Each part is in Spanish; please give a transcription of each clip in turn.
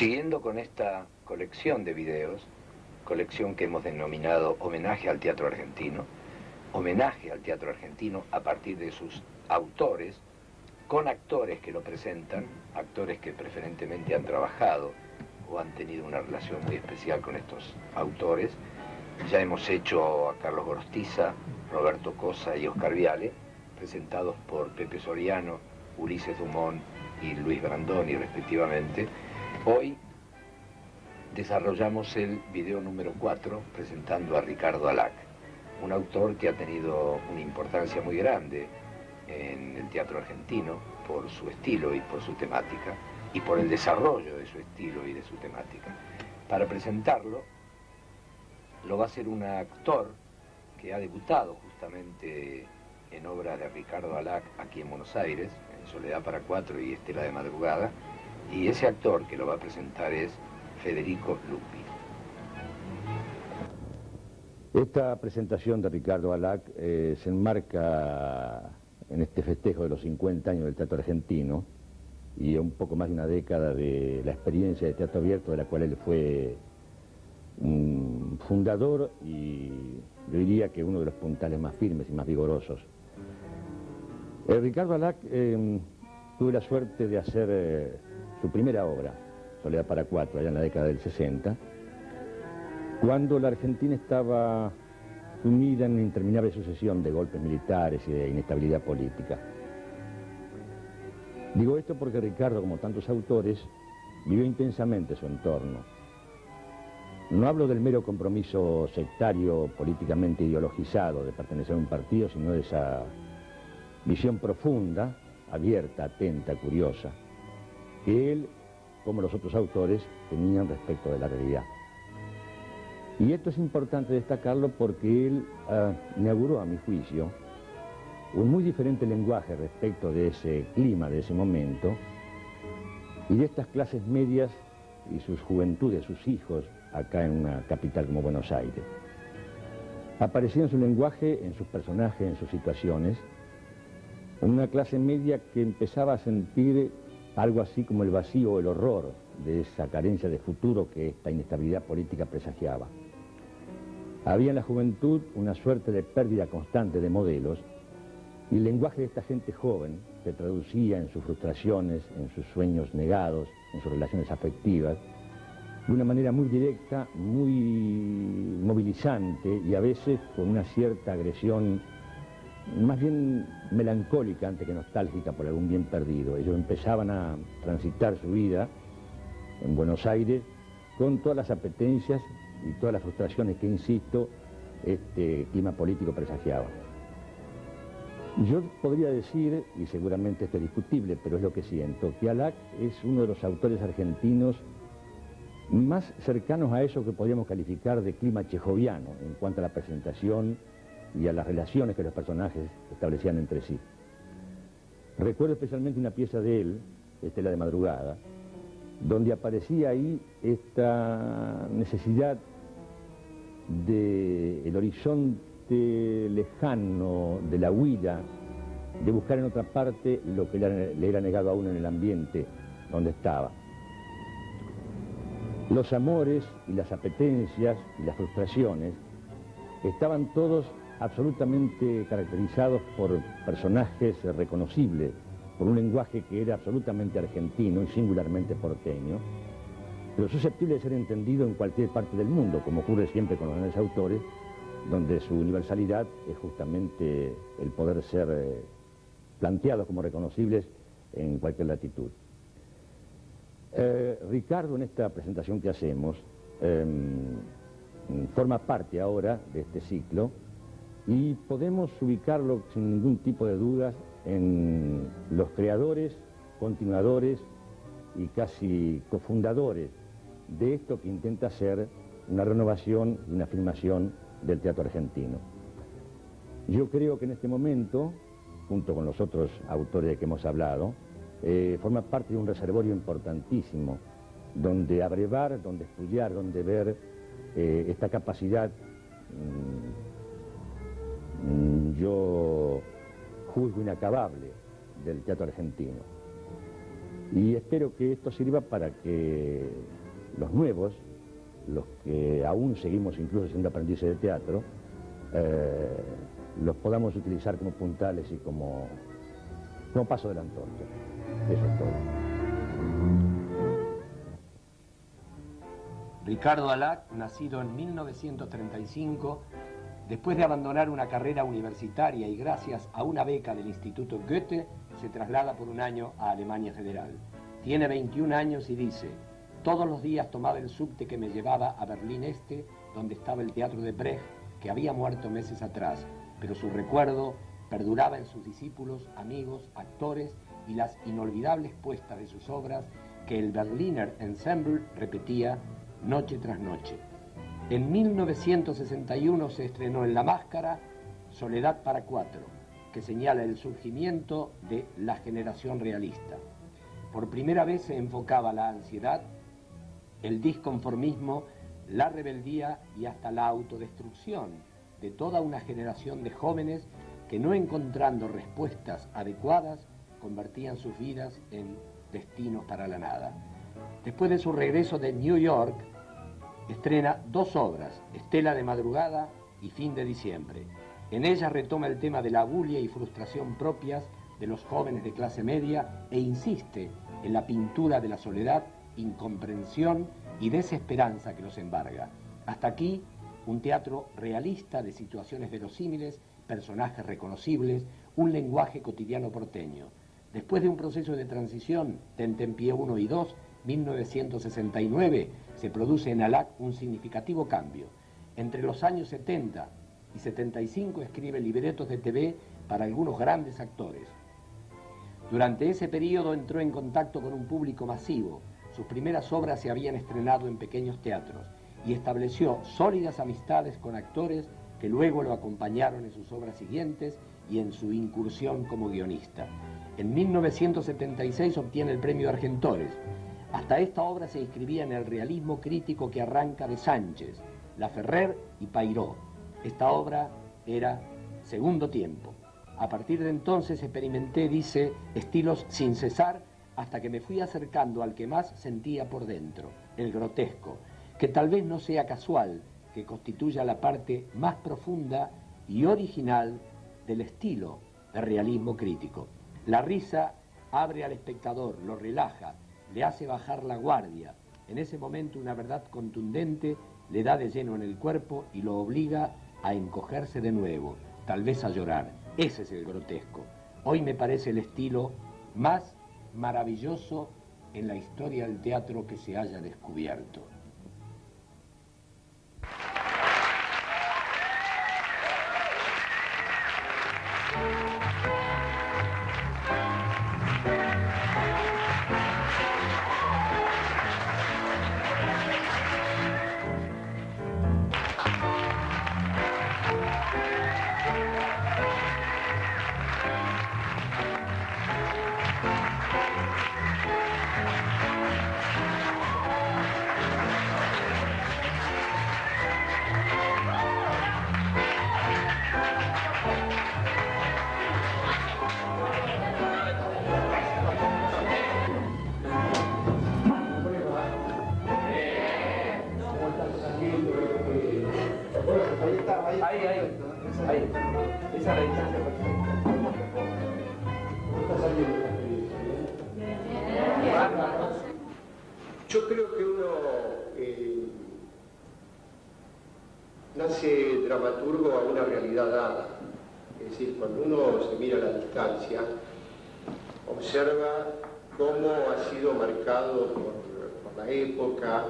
Siguiendo con esta colección de videos, colección que hemos denominado Homenaje al Teatro Argentino, homenaje al teatro argentino a partir de sus autores, con actores que lo presentan, actores que preferentemente han trabajado o han tenido una relación muy especial con estos autores. Ya hemos hecho a Carlos Gorostiza, Roberto Cosa y Oscar Viale, presentados por Pepe Soriano, Ulises Dumont y Luis Brandoni respectivamente. Hoy desarrollamos el video número 4 presentando a Ricardo Alac, un autor que ha tenido una importancia muy grande en el teatro argentino por su estilo y por su temática y por el desarrollo de su estilo y de su temática. Para presentarlo lo va a hacer un actor que ha debutado justamente en obras de Ricardo Alac aquí en Buenos Aires, en Soledad para Cuatro y Estela de Madrugada, y ese actor que lo va a presentar es Federico Lupi. Esta presentación de Ricardo Alac se enmarca en este festejo de los 50 años del teatro argentino y un poco más de una década de la experiencia de teatro abierto, de la cual él fue un fundador y yo diría que uno de los puntales más firmes y más vigorosos. Ricardo Alac tuve la suerte de hacer su primera obra, Soledad para Cuatro, allá en la década del 60, cuando la Argentina estaba sumida en una interminable sucesión de golpes militares y de inestabilidad política. Digo esto porque Ricardo, como tantos autores, vivió intensamente su entorno. No hablo del mero compromiso sectario, políticamente ideologizado, de pertenecer a un partido, sino de esa visión profunda, abierta, atenta, curiosa, que él, como los otros autores, tenían respecto de la realidad. Y esto es importante destacarlo porque él inauguró, a mi juicio, un muy diferente lenguaje respecto de ese clima, de ese momento, y de estas clases medias y sus juventudes, sus hijos, acá en una capital como Buenos Aires. Aparecía en su lenguaje, en sus personajes, en sus situaciones, una clase media que empezaba a sentir algo así como el vacío o el horror de esa carencia de futuro que esta inestabilidad política presagiaba. Había en la juventud una suerte de pérdida constante de modelos y el lenguaje de esta gente joven se traducía en sus frustraciones, en sus sueños negados, en sus relaciones afectivas, de una manera muy directa, muy movilizante y a veces con una cierta agresión más bien melancólica antes que nostálgica por algún bien perdido. Ellos empezaban a transitar su vida en Buenos Aires con todas las apetencias y todas las frustraciones que, insisto, este clima político presagiaba. Yo podría decir, y seguramente esto es discutible, pero es lo que siento, que Alac es uno de los autores argentinos más cercanos a eso que podríamos calificar de clima chejoviano en cuanto a la presentación y a las relaciones que los personajes establecían entre sí. Recuerdo especialmente una pieza de él, Estela de Madrugada, donde aparecía ahí esta necesidad del horizonte lejano, de la huida, de buscar en otra parte lo que le era negado a uno en el ambiente donde estaba. Los amores y las apetencias y las frustraciones estaban todos absolutamente caracterizados por personajes reconocibles, por un lenguaje que era absolutamente argentino y singularmente porteño, pero susceptible de ser entendido en cualquier parte del mundo, como ocurre siempre con los grandes autores, donde su universalidad es justamente el poder ser planteados como reconocibles en cualquier latitud. Ricardo, en esta presentación que hacemos, forma parte ahora de este ciclo y podemos ubicarlo sin ningún tipo de dudas en los creadores, continuadores y casi cofundadores de esto que intenta ser una renovación y una afirmación del teatro argentino. Yo creo que en este momento, junto con los otros autores de que hemos hablado, forma parte de un reservorio importantísimo, donde abrevar, donde estudiar, donde ver esta capacidad, yo juzgo inacabable, del teatro argentino. Y espero que esto sirva para que los nuevos, los que aún seguimos incluso siendo aprendices de teatro, los podamos utilizar como puntales y como paso de la antorcha. Eso es todo. Ricardo Alac, nacido en 1935, después de abandonar una carrera universitaria y gracias a una beca del Instituto Goethe, se traslada por un año a Alemania Federal. Tiene 21 años y dice: todos los días tomaba el subte que me llevaba a Berlín Este, donde estaba el teatro de Brecht, que había muerto meses atrás, pero su recuerdo perduraba en sus discípulos, amigos, actores y las inolvidables puestas de sus obras que el Berliner Ensemble repetía noche tras noche. En 1961 se estrenó en La Máscara Soledad para cuatro, que señala el surgimiento de la generación realista. Por primera vez se enfocaba la ansiedad, el disconformismo, la rebeldía y hasta la autodestrucción de toda una generación de jóvenes que, no encontrando respuestas adecuadas, convertían sus vidas en destinos para la nada. Después de su regreso de New York, estrena dos obras, Estela de madrugada y Fin de diciembre. En ellas retoma el tema de la bulia y frustración propias de los jóvenes de clase media e insiste en la pintura de la soledad, incomprensión y desesperanza que los embarga. Hasta aquí, un teatro realista de situaciones verosímiles, personajes reconocibles, un lenguaje cotidiano porteño. Después de un proceso de transición, Tentempié 1 y 2, 1969, se produce en Alac un significativo cambio. Entre los años 70 y 75 escribe libretos de TV para algunos grandes actores. Durante ese periodo entró en contacto con un público masivo. Sus primeras obras se habían estrenado en pequeños teatros y estableció sólidas amistades con actores que luego lo acompañaron en sus obras siguientes y en su incursión como guionista. En 1976 obtiene el premio Argentores. Hasta esta obra se inscribía en el realismo crítico que arranca de Sánchez, Laferrer y Pairó. Esta obra era Segundo Tiempo. A partir de entonces experimenté, dice, estilos sin cesar hasta que me fui acercando al que más sentía por dentro, el grotesco, que tal vez no sea casual que constituya la parte más profunda y original del estilo de realismo crítico. La risa abre al espectador, lo relaja, le hace bajar la guardia. En ese momento una verdad contundente le da de lleno en el cuerpo y lo obliga a encogerse de nuevo, tal vez a llorar. Ese es el grotesco. Hoy me parece el estilo más maravilloso en la historia del teatro que se haya descubierto. Ahí. Esa es la distancia perfecta. Yo creo que uno nace dramaturgo a una realidad dada. Es decir, cuando uno se mira a la distancia, observa cómo ha sido marcado por la época,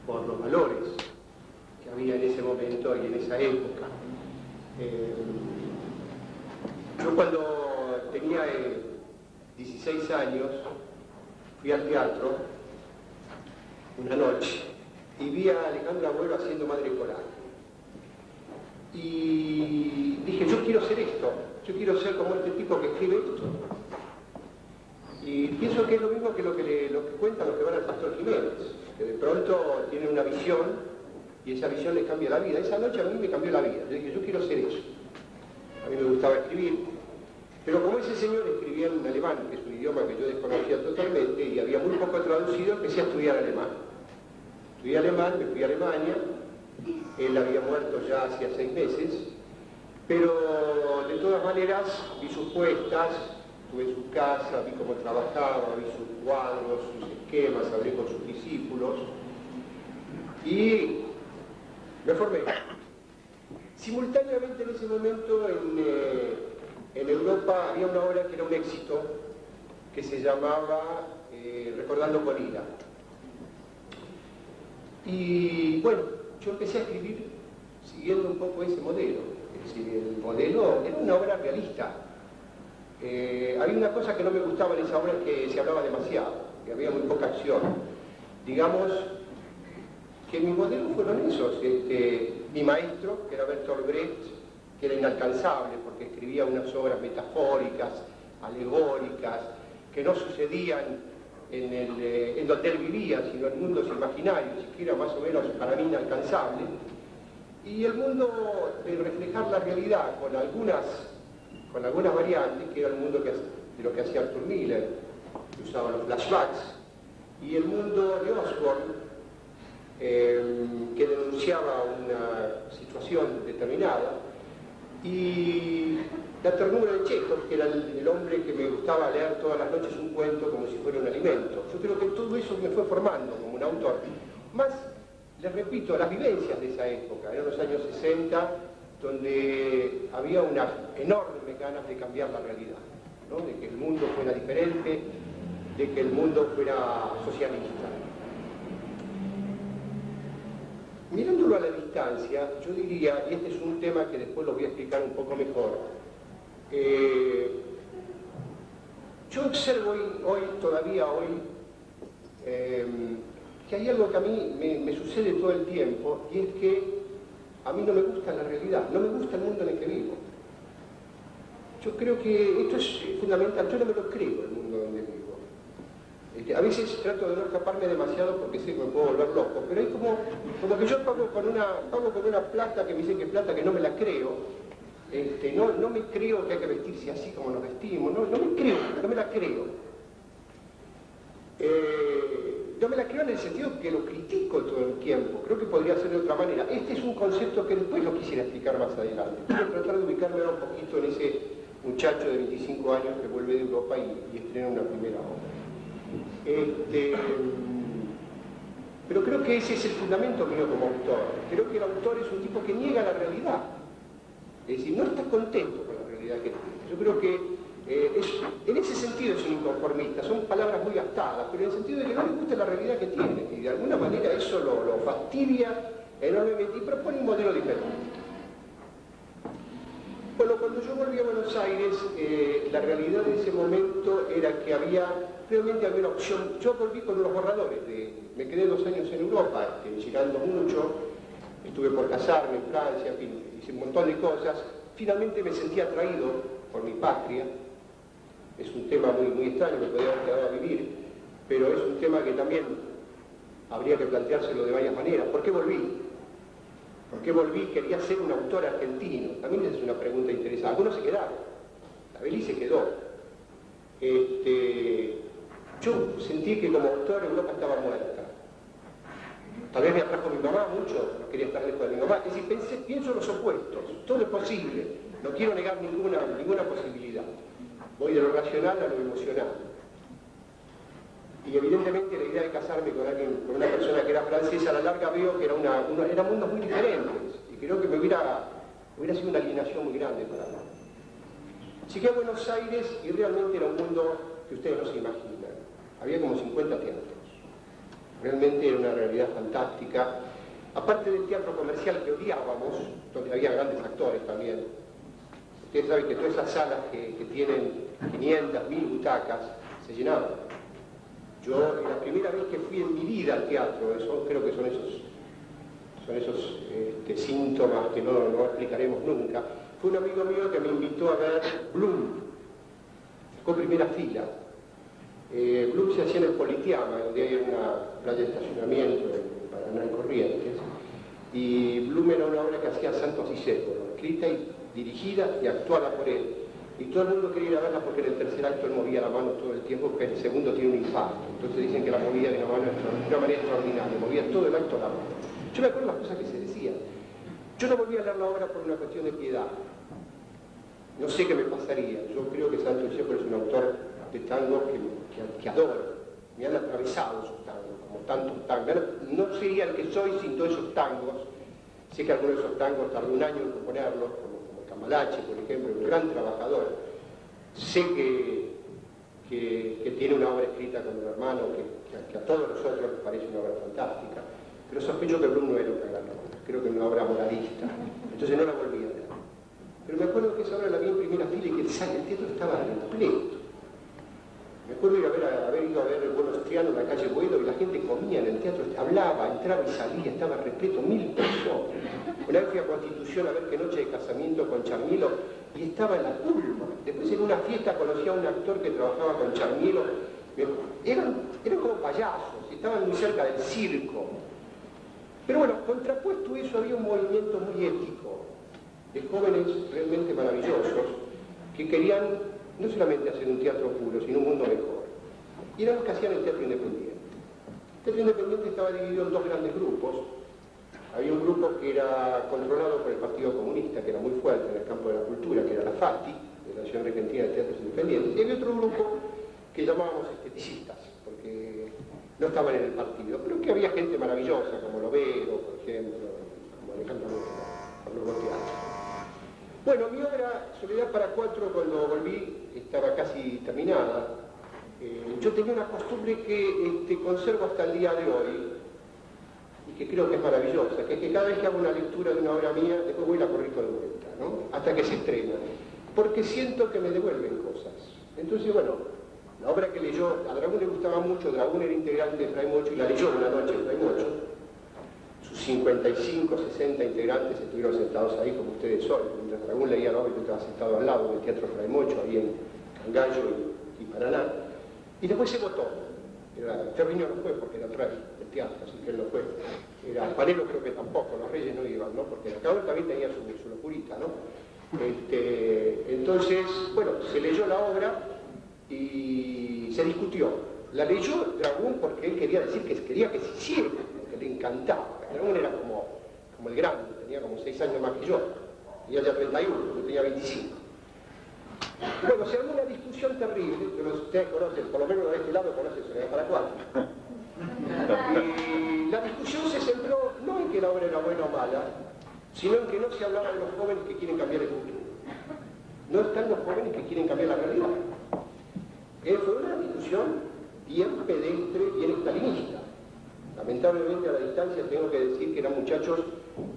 por los valores que había en ese momento y en esa época. Yo cuando tenía 16 años fui al teatro una noche y vi a Alejandro Agüero haciendo Madre Coral. Y dije, yo quiero ser esto, yo quiero ser como este tipo que escribe esto. Y pienso que es lo mismo que lo que cuentan los que van al Pastor Jiménez, que de pronto tienen una visión y esa visión les cambia la vida. Esa noche a mí me cambió la vida. Yo dije, yo quiero ser eso. A mí me gustaba escribir, Pero como ese señor escribía en alemán, que es un idioma que yo desconocía totalmente, y había muy poco traducido, empecé a estudiar alemán. Estudié alemán, me fui a Alemania, él había muerto ya hacía 6 meses, pero de todas maneras vi sus puestas, estuve en su casa, vi cómo trabajaba, vi sus cuadros, sus esquemas, hablé con sus discípulos y me formé. Simultáneamente en ese momento en Europa había una obra que era un éxito, que se llamaba Recordando con ira. Y bueno, yo empecé a escribir siguiendo un poco ese modelo. Es decir, el modelo era una obra realista. Había una cosa que no me gustaba en esa obra, que se hablaba demasiado, que había muy poca acción. Digamos que mis modelos fueron esos. Mi maestro, que era Bertolt Brecht, que era inalcanzable porque escribía unas obras metafóricas, alegóricas, que no sucedían en donde él vivía, sino en mundos imaginarios, y que era más o menos para mí inalcanzable. Y el mundo de reflejar la realidad con algunas variantes, que era el mundo de lo que hacía Arthur Miller, que usaba los flashbacks, y el mundo de Osborne, que denunciaba una situación determinada, y la ternura de Chekhov, que era el hombre que me gustaba leer todas las noches un cuento como si fuera un alimento. Yo creo que todo eso me fue formando como un autor. Más, les repito, las vivencias de esa época, eran los años 60, donde había unas enormes ganas de cambiar la realidad, ¿no? De que el mundo fuera diferente, de que el mundo fuera socialista. Mirándolo a la distancia, yo diría, y este es un tema que después lo voy a explicar un poco mejor, yo observo todavía hoy, que hay algo que a mí me sucede todo el tiempo, y es que a mí no me gusta la realidad, no me gusta el mundo en el que vivo. Yo creo que esto es fundamental, yo no me lo creo el mundo donde vivo. A veces trato de no escaparme demasiado porque sé que me puedo volver loco, pero es como que yo pago con una plata que me dicen que es plata que no me la creo. No me creo que hay que vestirse así como nos vestimos, no me la creo. No me la creo en el sentido que lo critico todo el tiempo, creo que podría ser de otra manera. Este es un concepto que después lo quisiera explicar más adelante. Quiero tratar de ubicarme un poquito en ese muchacho de 25 años que vuelve de Europa y estrena una primera obra. Pero creo que ese es el fundamento mío como autor. Creo que el autor es un tipo que niega la realidad. Es decir, no está contento con la realidad que tiene. Yo creo que en ese sentido es un inconformista. Son palabras muy gastadas, pero en el sentido de que no le gusta la realidad que tiene. Y de alguna manera eso lo fastidia enormemente y propone un modelo diferente. Bueno, cuando yo volví a Buenos Aires, la realidad de ese momento era que realmente había una opción. Yo volví con unos borradores, me quedé 2 años en Europa, llegando mucho, estuve por casarme en Francia, en fin, hice un montón de cosas. Finalmente me sentí atraído por mi patria. Es un tema muy extraño, me podía haber quedado a vivir, pero es un tema que también habría que planteárselo de varias maneras. ¿Por qué volví? ¿Por qué volví? Quería ser un autor argentino. También es una pregunta interesante. Algunos se quedaron. La Beli se quedó. Yo sentí que como autor Europa estaba muerta. Tal vez me atrajo mi mamá mucho, no quería estar lejos de mi mamá. Es decir, pienso los opuestos. Todo es posible. No quiero negar ninguna posibilidad. Voy de lo racional a lo emocional. Y evidentemente la idea de casarme con una persona que era francesa, a la larga veo que eran mundos muy diferentes. Y creo que me hubiera sido una alienación muy grande para mí. Llegué a Buenos Aires y realmente era un mundo que ustedes no se imaginan. Había como 50 teatros. Realmente era una realidad fantástica. Aparte del teatro comercial que odiábamos, donde había grandes actores también. Ustedes saben que todas esas salas que tienen 500, 1000 butacas se llenaban. Yo, la primera vez que fui en mi vida al teatro, creo que son esos síntomas que no explicaremos nunca, fue un amigo mío que me invitó a ver Bloom, con primera fila. Bloom se hacía en el Politeama, donde hay una playa de estacionamiento para andar en Corrientes, y Bloom era una obra que hacía Santos Discépolo, escrita y dirigida y actuada por él. y todo el mundo quería ir a verla porque en el tercer acto él movía la mano todo el tiempo, porque en el segundo tiene un infarto. Entonces dicen que la movía de una manera extraordinaria, movía todo el acto la mano. Yo me acuerdo las cosas que se decían. Yo no volví a leer la obra por una cuestión de piedad. No sé qué me pasaría. Yo creo que Santo Discépolo es un autor de tangos que adoro. Me han atravesado esos tangos, como tantos tangos. No sería el que soy sin todos esos tangos. Sé que algunos de esos tangos tardó un año en componerlos, como Cambalache, por ejemplo, un gran trabajador. Sé que tiene una obra escrita con un hermano que a todos nosotros nos parece una obra fantástica, pero sospecho que Bloom no era una gran obra, creo que era una obra moralista, entonces no la volví a leer. Pero me acuerdo que esa obra la vi en primera fila y que el teatro estaba repleto. Me acuerdo de haber ido a ver el Vuelo Austriano en la calle Boedo y la gente comía en el teatro, hablaba, entraba y salía, estaba repleto, 1000 personas. Una vez fui a Constitución a ver qué noche de casamiento con Charmielo y estaba en la culma. Después en una fiesta conocí a un actor que trabajaba con Charmielo. Eran como payasos, estaban muy cerca del circo. Pero bueno, contrapuesto a eso había un movimiento muy ético de jóvenes realmente maravillosos que querían no solamente hacer un teatro puro, sino un mundo mejor. Y eran los que hacían el teatro independiente. El teatro independiente estaba dividido en dos grandes grupos. Había un grupo que era controlado por el Partido Comunista, que era muy fuerte en el campo de la cultura, que era la FATI, de la Asociación Argentina de Teatros Independientes. Y había otro grupo que llamábamos esteticistas, porque no estaban en el partido, pero que había gente maravillosa, como Lovero, por ejemplo, como Alejandro Teatro. Bueno, mi obra Soledad para Cuatro, cuando volví, estaba casi terminada. Yo tenía una costumbre que conservo hasta el día de hoy, y que creo que es maravillosa, que es que cada vez que hago una lectura de una obra mía, después voy y la corrijo de vuelta, ¿no? Hasta que se estrena. Porque siento que me devuelven cosas. Entonces, bueno, la obra que leyó, a Dragún le gustaba mucho, Dragún era integrante de Efraín Mocho y la leyó una noche Efraín Mocho. Sus 55, 60 integrantes estuvieron sentados ahí como ustedes hoy. Mientras Dragún leía la obra, yo estaba sentado al lado del Teatro Efraín Mocho, ahí en Cangallo y Paraná. Y después se votó. Terriño no fue porque era el rey del teatro, así que él no fue. Panelo creo que tampoco, los reyes no iban, ¿no? Porque cada uno también tenía su locurita, ¿no? Entonces, bueno, se leyó la obra y se discutió. La leyó Dragún porque él quería decir que quería que se hiciera, que le encantaba. Dragún era como el grande, tenía como 6 años más que yo. Y ella 31, yo tenía 25. Bueno, se armó una discusión terrible, que ustedes conocen, por lo menos de este lado conocen Soledad para Cuatro. Y la discusión se centró no en que la obra era buena o mala, sino en que no se hablaba de los jóvenes que quieren cambiar el futuro. No están los jóvenes que quieren cambiar la realidad. Fue una discusión bien pedestre, bien estalinista. Lamentablemente a la distancia tengo que decir que eran muchachos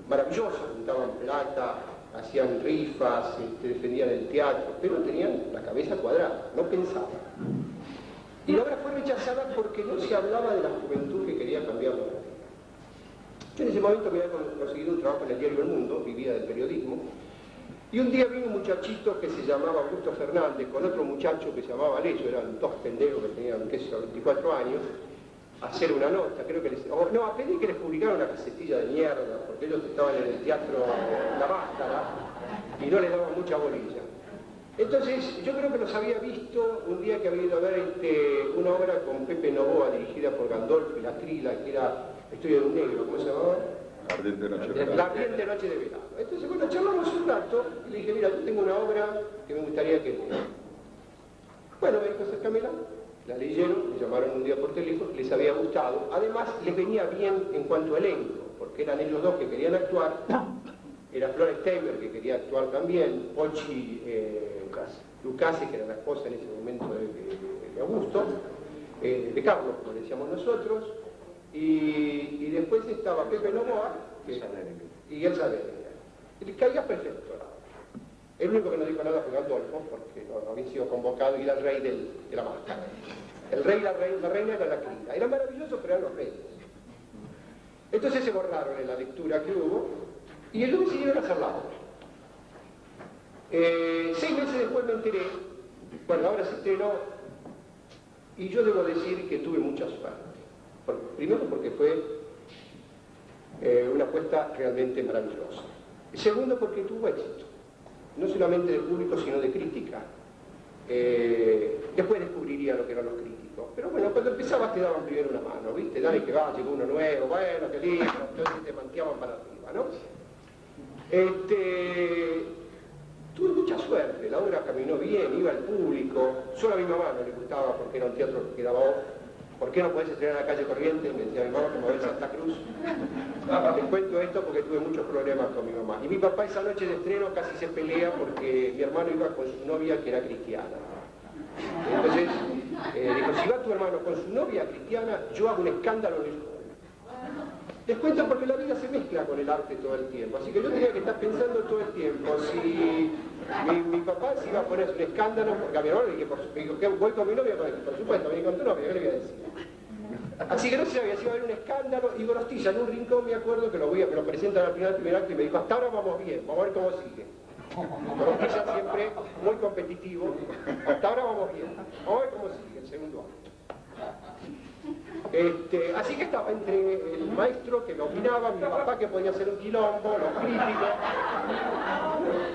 maravillosos, juntaban plata, hacían rifas, defendían el teatro, pero tenían la cabeza cuadrada, no pensaban. Y la obra fue rechazada porque no se hablaba de la juventud que quería cambiar la realidad. Yo en ese momento me había conseguido un trabajo en el diario El Mundo, vivía del periodismo, y un día vino un muchachito que se llamaba Augusto Fernández con otro muchacho que se llamaba Alejo, eran dos pendejos que tenían, qué sé yo, 24 años, a hacer una nota, creo que a pedir que les publicaran una casetilla de mierda, porque ellos estaban en el teatro La Máscara y no les daban mucha bolilla. Entonces, yo creo que los había visto un día que había ido a ver una obra con Pepe Novoa, dirigida por Gandolfo y La Trila, que era La historia de un negro, ¿cómo se llamaba? Ardiente Noche de Verano. La Ardiente Noche de Verano. Entonces, bueno, charlamos un rato y le dije, mira, yo tengo una obra que me gustaría que leas. Bueno, me dijo, acércamela. La leyeron, me llamaron un día por teléfono, les había gustado. Además, les venía bien en cuanto a elenco, porque eran ellos dos que querían actuar. Era Flor Steimer, que quería actuar también, Pochi Lucase, que era la esposa en ese momento de Augusto, de Carlos, como le decíamos nosotros, y después estaba Pepe Novoa y Elsa Berenguer. Y le caía perfecto. El único que no dijo nada fue Gandolfo, porque no había sido convocado y era el rey de la máscara. El rey y la reina era la Trila. Era maravilloso, pero eran los reyes. Entonces se borraron en la lectura que hubo, y ellos decidieron hacer la obra. 6 meses después me enteré, bueno, ahora se estrenó, y yo debo decir que tuve mucha suerte. Primero porque fue una apuesta realmente maravillosa. Y segundo porque tuvo éxito. No solamente de público, sino de crítica. Después descubriría lo que eran los críticos. Pero bueno, cuando empezabas te daban primero una mano, ¿viste? Dale que va, llegó uno nuevo, bueno, qué lindo, entonces te manteaban para arriba, ¿no? Tuve mucha suerte, la obra caminó bien, iba al público, solo a mi mamá no le gustaba porque era un teatro que quedaba off. ¿Por qué no podés estrenar en la calle Corrientes? Me decía mi mamá, como en Santa Cruz. Les cuento esto porque tuve muchos problemas con mi mamá. Y mi papá esa noche de estreno casi se pelea porque mi hermano iba con su novia que era cristiana. Entonces, dijo, si va tu hermano con su novia cristiana, yo hago un escándalo en el hall. Les cuento porque la vida se mezcla con el arte todo el tiempo, así que yo tenía que estar pensando todo el tiempo si mi papá se iba a poner un escándalo, porque a mi hermano le dije, dijo, ¿qué, voy con mi novia? Por supuesto, vení con tu novia, ¿qué le voy a decir? Así que no se sabía si iba a haber un escándalo, y Gorostiza en un rincón me acuerdo que me lo presentan al final del primer acto y me dijo, hasta ahora vamos bien, vamos a ver cómo sigue. Gorostiza siempre muy competitivo, hasta ahora vamos bien, vamos a ver cómo sigue el segundo acto. Así que estaba entre el maestro que me opinaba, mi papá que podía hacer un quilombo, los críticos.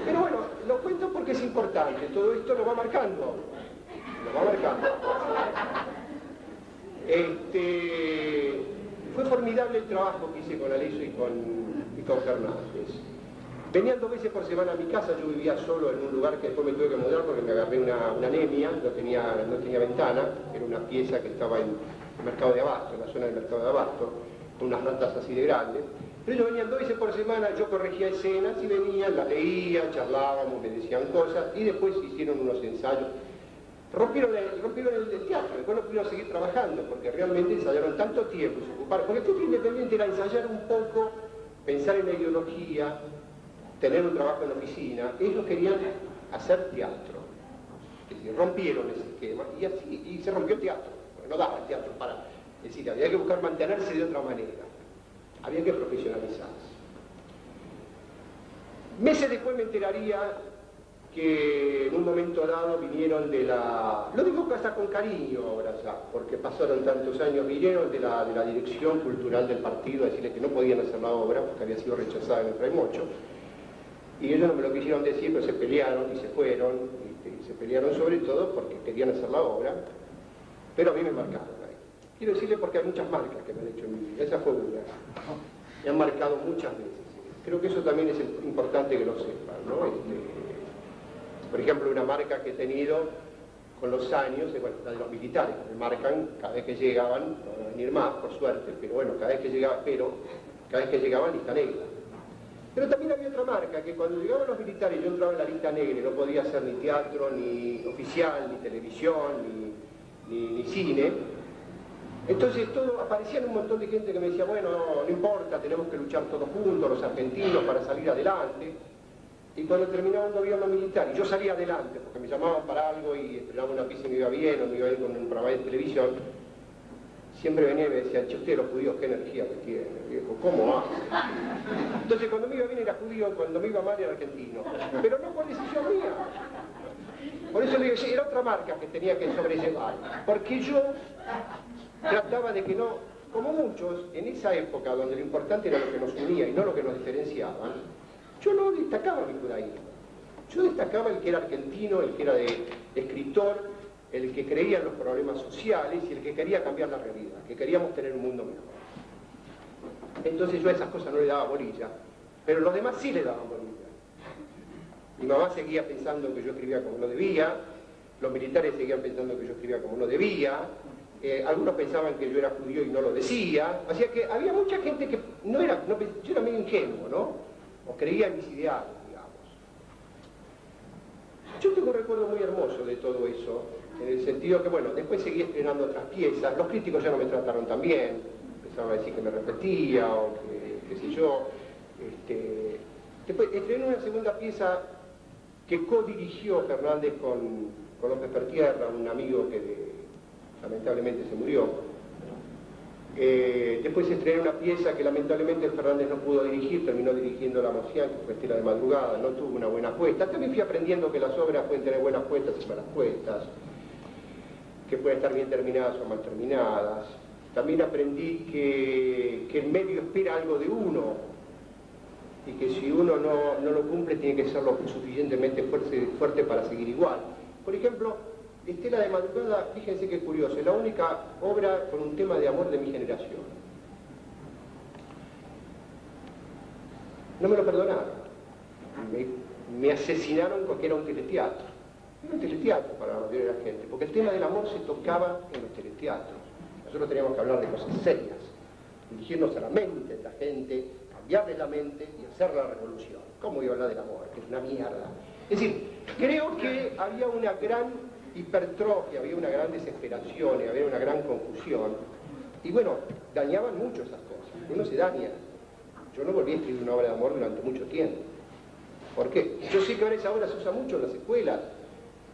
Pero bueno, lo cuento porque es importante, todo esto lo va marcando. Lo va marcando. Fue formidable el trabajo que hice con Aleso y con Fernández. Venían 2 veces por semana a mi casa, yo vivía solo en un lugar que después me tuve que mudar porque me agarré una anemia, no tenía ventana, era una pieza que estaba en el mercado de Abasto, en la zona del mercado de Abasto, con unas ratas así de grandes. Pero ellos venían 2 veces por semana, yo corregía escenas y venían, las leía, charlábamos, me decían cosas y después hicieron unos ensayos. Rompieron el teatro, después no pudieron seguir trabajando porque realmente ensayaron tanto tiempo, se ocuparon. Porque el teatro independiente era ensayar un poco, pensar en la ideología, tener un trabajo en la oficina. Ellos querían hacer teatro. Es decir, rompieron ese esquema y se rompió el teatro. Porque no daba el teatro para... Es decir, había que buscar mantenerse de otra manera. Había que profesionalizarse. Meses después me enteraría que en un momento dado vinieron de la... Lo digo hasta con cariño ahora ya, porque pasaron tantos años, vinieron de la dirección cultural del partido a decirles que no podían hacer la obra porque había sido rechazada en el Fray Mocho. Y ellos no me lo quisieron decir, pero se pelearon y se fueron, y se pelearon sobre todo porque querían hacer la obra, pero a mí me marcaron ahí. Quiero decirle porque hay muchas marcas que me han hecho en mi vida, esa fue una. Me han marcado muchas veces. Creo que eso también es importante que lo sepan, ¿no? Por ejemplo, una marca que he tenido con los años, bueno, la de los militares, me marcan cada vez que llegaban, no van a venir más, por suerte, pero bueno, cada vez que llegaban lista negra. Pero también había otra marca, que cuando llegaban los militares yo entraba en la lista negra y no podía hacer ni teatro, ni oficial, ni televisión, ni cine. Entonces aparecían un montón de gente que me decía, bueno, no importa, tenemos que luchar todos juntos, los argentinos, para salir adelante. Y cuando terminaba un gobierno militar, y yo salía adelante, porque me llamaban para algo y estrenaba una pieza y me iba bien, o me iba bien con un programa de televisión, siempre venía y me decían, che, ustedes los judíos, qué energía que tienen, viejo, ¿cómo hace? Entonces cuando me iba bien era judío, cuando me iba mal era argentino. Pero no por decisión mía. Por eso le digo, era otra marca que tenía que sobrellevar. Porque yo trataba de que no, como muchos, en esa época donde lo importante era lo que nos unía y no lo que nos diferenciaban, yo no destacaba mi judaísmo. Yo destacaba el que era argentino, el que era de escritor, el que creía en los problemas sociales y el que quería cambiar la realidad, que queríamos tener un mundo mejor. Entonces yo a esas cosas no le daba bolilla, pero los demás sí le daban bolilla. Mi mamá seguía pensando que yo escribía como no debía, los militares seguían pensando que yo escribía como no debía, algunos pensaban que yo era judío y no lo decía, o sea que había mucha gente que yo era medio ingenuo, ¿no? O creía en mis ideales, digamos. Yo tengo un recuerdo muy hermoso de todo eso, en el sentido que, bueno, después seguí estrenando otras piezas, los críticos ya no me trataron tan bien, empezaban a decir que me repetía, o que, qué sé yo. Después estrené una segunda pieza que co-dirigió Fernández con López Pertierra, un amigo que lamentablemente se murió. Después estrené una pieza que lamentablemente Fernández no pudo dirigir, terminó dirigiendo La Mocián, que fue Estela de Madrugada, no tuvo una buena puesta. También fui aprendiendo que las obras pueden tener buenas puestas y malas puestas, que pueden estar bien terminadas o mal terminadas. También aprendí que el medio espera algo de uno y que si uno no lo cumple tiene que ser lo suficientemente fuerte para seguir igual. Por ejemplo, Estela de Madrugada, fíjense qué curioso, es la única obra con un tema de amor de mi generación. No me lo perdonaron. Me asesinaron porque era un teleteatro. Era un teleteatro para la mayoría de la gente, porque el tema del amor se tocaba en los teleteatros. Nosotros teníamos que hablar de cosas serias, dirigirnos a la mente de la gente, cambiarle la mente y hacer la revolución. ¿Cómo iba a hablar del amor? Que es una mierda. Es decir, creo que había una gran hipertrofia, había una gran desesperación, había una gran confusión. Y bueno, dañaban mucho esas cosas. Uno se daña. Yo no volví a escribir una obra de amor durante mucho tiempo. ¿Por qué? Yo sé que ahora esa obra se usa mucho en las escuelas.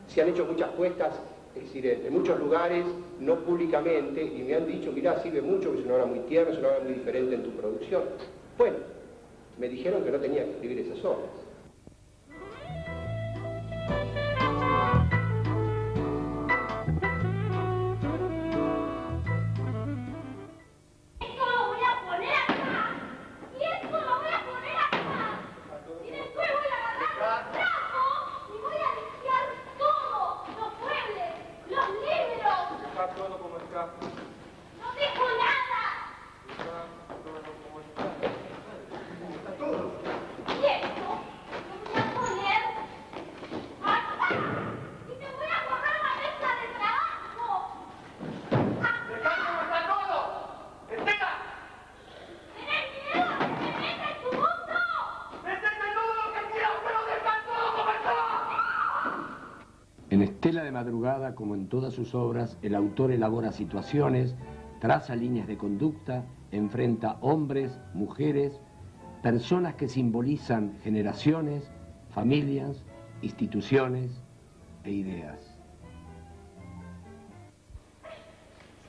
Se han hecho muchas puestas, es decir, en muchos lugares, no públicamente, y me han dicho, mirá, sirve mucho, que es una obra muy tierna, es una obra muy diferente en tu producción. Bueno, me dijeron que no tenía que escribir esas obras. En Estela de Madrugada, como en todas sus obras, el autor elabora situaciones, traza líneas de conducta, enfrenta hombres, mujeres, personas que simbolizan generaciones, familias, instituciones e ideas.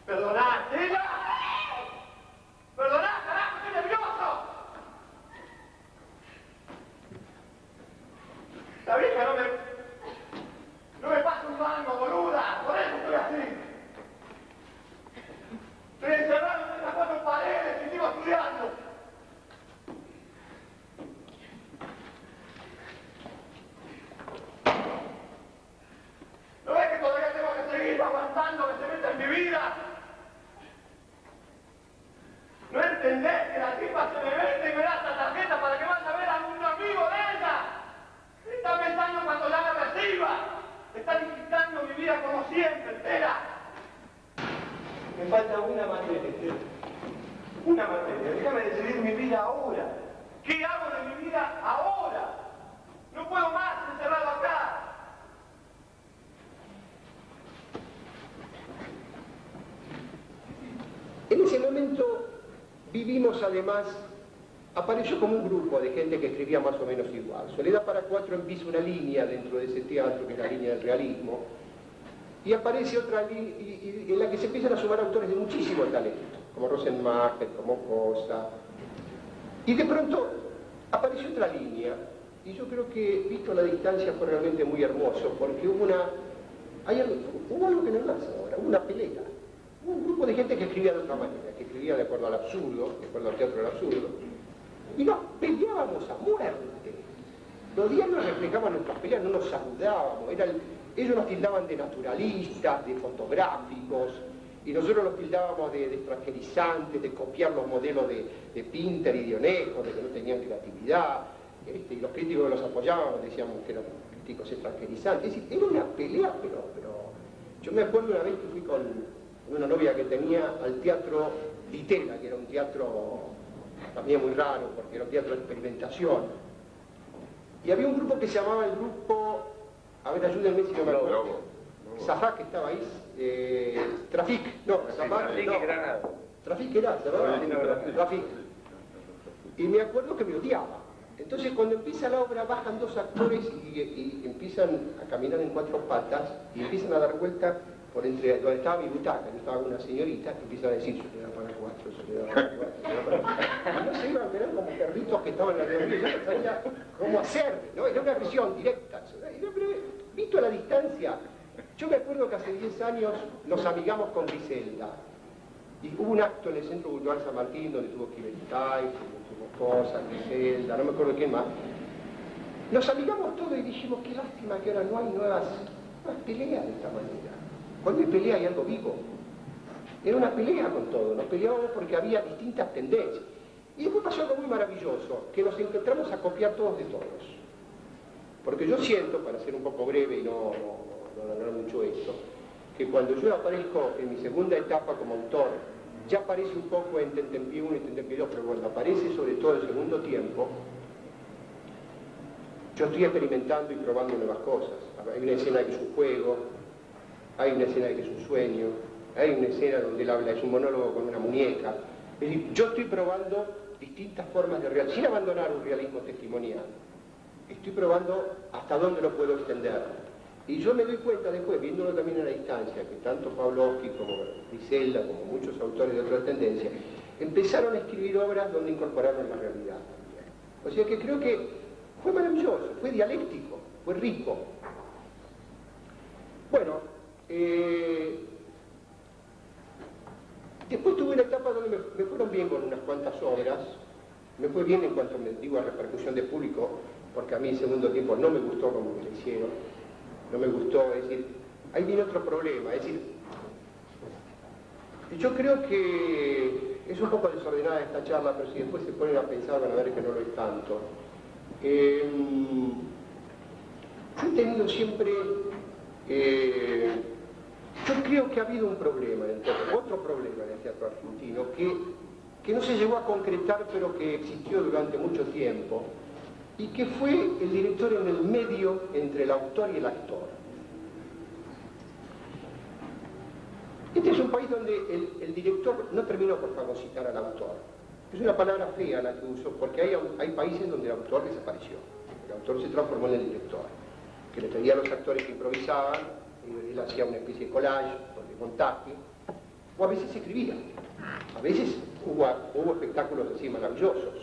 ¡Perdoná, Estela! ¡Perdoná, carajo, estoy nervioso! La vieja no me pasa un mango, boluda, por eso estoy así. Estoy encerrado en estas 4 paredes y sigo estudiando. ¿No ves que todavía tengo que seguir aguantando que se meta en mi vida? ¿No entendés que la tipa se me vende y me da esta tarjeta para que vaya a ver a un amigo de ella? Está pensando cuando ya me reciba. Está digitando mi vida como siempre, Estela. Me falta una materia, Estela. Una materia. Déjame decidir mi vida ahora. ¿Qué hago de mi vida ahora? No puedo más encerrado acá. En ese momento vivimos además, apareció como un grupo de gente que escribía más o menos igual. Soledad para 4 empieza una línea dentro de ese teatro, que es la línea del realismo, y aparece otra línea en la que se empiezan a sumar autores de muchísimo talento, como Rosenmacher, como Cosa, y de pronto apareció otra línea, y yo creo que, visto a la distancia, fue realmente muy hermoso, porque hubo algo que no es más ahora, hubo una pelea. Un grupo de gente que escribía de otra manera, que escribía de acuerdo al absurdo, de acuerdo al teatro del absurdo, y nos peleábamos a muerte. Los diarios reflejaban nuestras peleas, no nos saludábamos, ellos nos tildaban de naturalistas, de fotográficos, y nosotros los tildábamos de extranjerizantes, de copiar los modelos de Pinter y de Onejo, de que no tenían creatividad, y los críticos que los apoyábamos decíamos que eran críticos extranjerizantes. Es decir, era una pelea, pero yo me acuerdo una vez que fui con una novia que tenía al teatro Ditela, que era un teatro también muy raro, porque era un teatro de experimentación. Y había un grupo que se llamaba el grupo, a ver, ayúdenme si no me acuerdo. Zafak, que estaba ahí, Trafik, no, Zafak, no. Trafik era, ¿verdad? Trafik. Y me acuerdo que me odiaba. Entonces cuando empieza la obra bajan 2 actores y empiezan a caminar en 4 patas y empiezan a dar vuelta por entre donde estaba mi butaca, yo estaba con una señorita, que empieza a decir, soledad para 4, soledad para 4, soledad para 4. Y no se iban a ver como perritos que estaban en la reunión, yo no sabía cómo hacer, ¿no? Era una agresión directa. Pero, visto a la distancia, yo me acuerdo que hace 10 años nos amigamos con Griselda. Y hubo un acto en el Centro Cultural San Martín donde tuvo que ir tuvo cosas, Griselda, no me acuerdo quién más. Nos amigamos todos y dijimos, qué lástima que ahora no hay nuevas peleas de esta manera. Cuando hay pelea hay algo vivo. Era una pelea con todo, nos peleábamos porque había distintas tendencias. Y después pasó algo muy maravilloso, que nos encontramos a copiar todos de todos. Porque yo siento, para ser un poco breve y no alargar mucho esto, que cuando yo aparezco en mi segunda etapa como autor, ya aparece un poco en Tentempié 1 y Tentempié 2, pero cuando aparece sobre todo el segundo tiempo, yo estoy experimentando y probando nuevas cosas. Hay una escena que es un juego, hay una escena que es un sueño, hay una escena donde él habla, es un monólogo con una muñeca. Es decir, yo estoy probando distintas formas de realismo, sin abandonar un realismo testimonial. Estoy probando hasta dónde lo puedo extender. Y yo me doy cuenta después, viéndolo también a la distancia, que tanto Pavlovsky como Griselda, como muchos autores de otra tendencia, empezaron a escribir obras donde incorporaron la realidad. O sea que creo que fue maravilloso, fue dialéctico, fue rico. Bueno, después tuve una etapa donde me fueron bien con unas cuantas obras, me fue bien en cuanto me digo a repercusión de público, porque a mí el segundo tiempo no me gustó como me lo hicieron, no me gustó, es decir, ahí viene otro problema, es decir, yo creo que es un poco desordenada esta charla, pero si después se ponen a pensar van a ver que no lo es tanto. Yo he tenido siempre, yo creo que ha habido un problema en el teatro, otro problema en el teatro argentino, que no se llegó a concretar, pero que existió durante mucho tiempo, y que fue el director en el medio entre el autor y el actor. Este es un país donde el director no terminó por fagocitar al autor. Es una palabra fea la que uso, porque hay países donde el autor desapareció. El autor se transformó en el director, que le pedía a los actores que improvisaban, y él hacía una especie de collage, de montaje, o a veces escribía. A veces hubo espectáculos así maravillosos,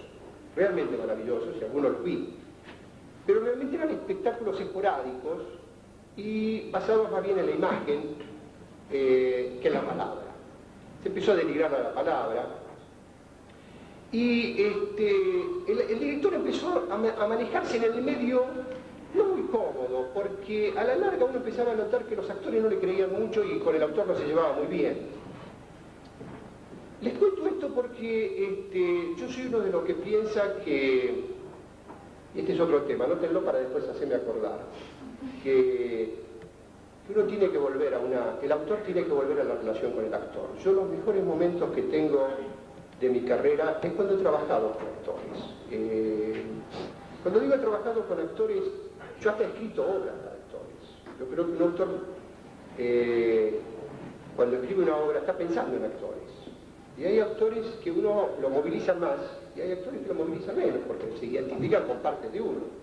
realmente maravillosos, y algunos los vi. Pero realmente eran espectáculos esporádicos y basados más bien en la imagen que en la palabra. Se empezó a denigrar a la palabra y el director empezó a manejarse en el medio no muy cómodo, porque a la larga uno empezaba a notar que los actores no le creían mucho y con el autor no se llevaba muy bien. Les cuento esto porque yo soy uno de los que piensa que, y este es otro tema, anótenlo para después hacerme acordar, que uno tiene que volver el autor tiene que volver a la relación con el actor. Yo los mejores momentos que tengo de mi carrera es cuando he trabajado con actores. Cuando digo he trabajado con actores, yo hasta he escrito obras para actores. Yo creo que un autor, cuando escribe una obra, está pensando en actores. Y hay actores que uno lo moviliza más, y hay actores que lo movilizan menos, porque se identifican con partes de uno.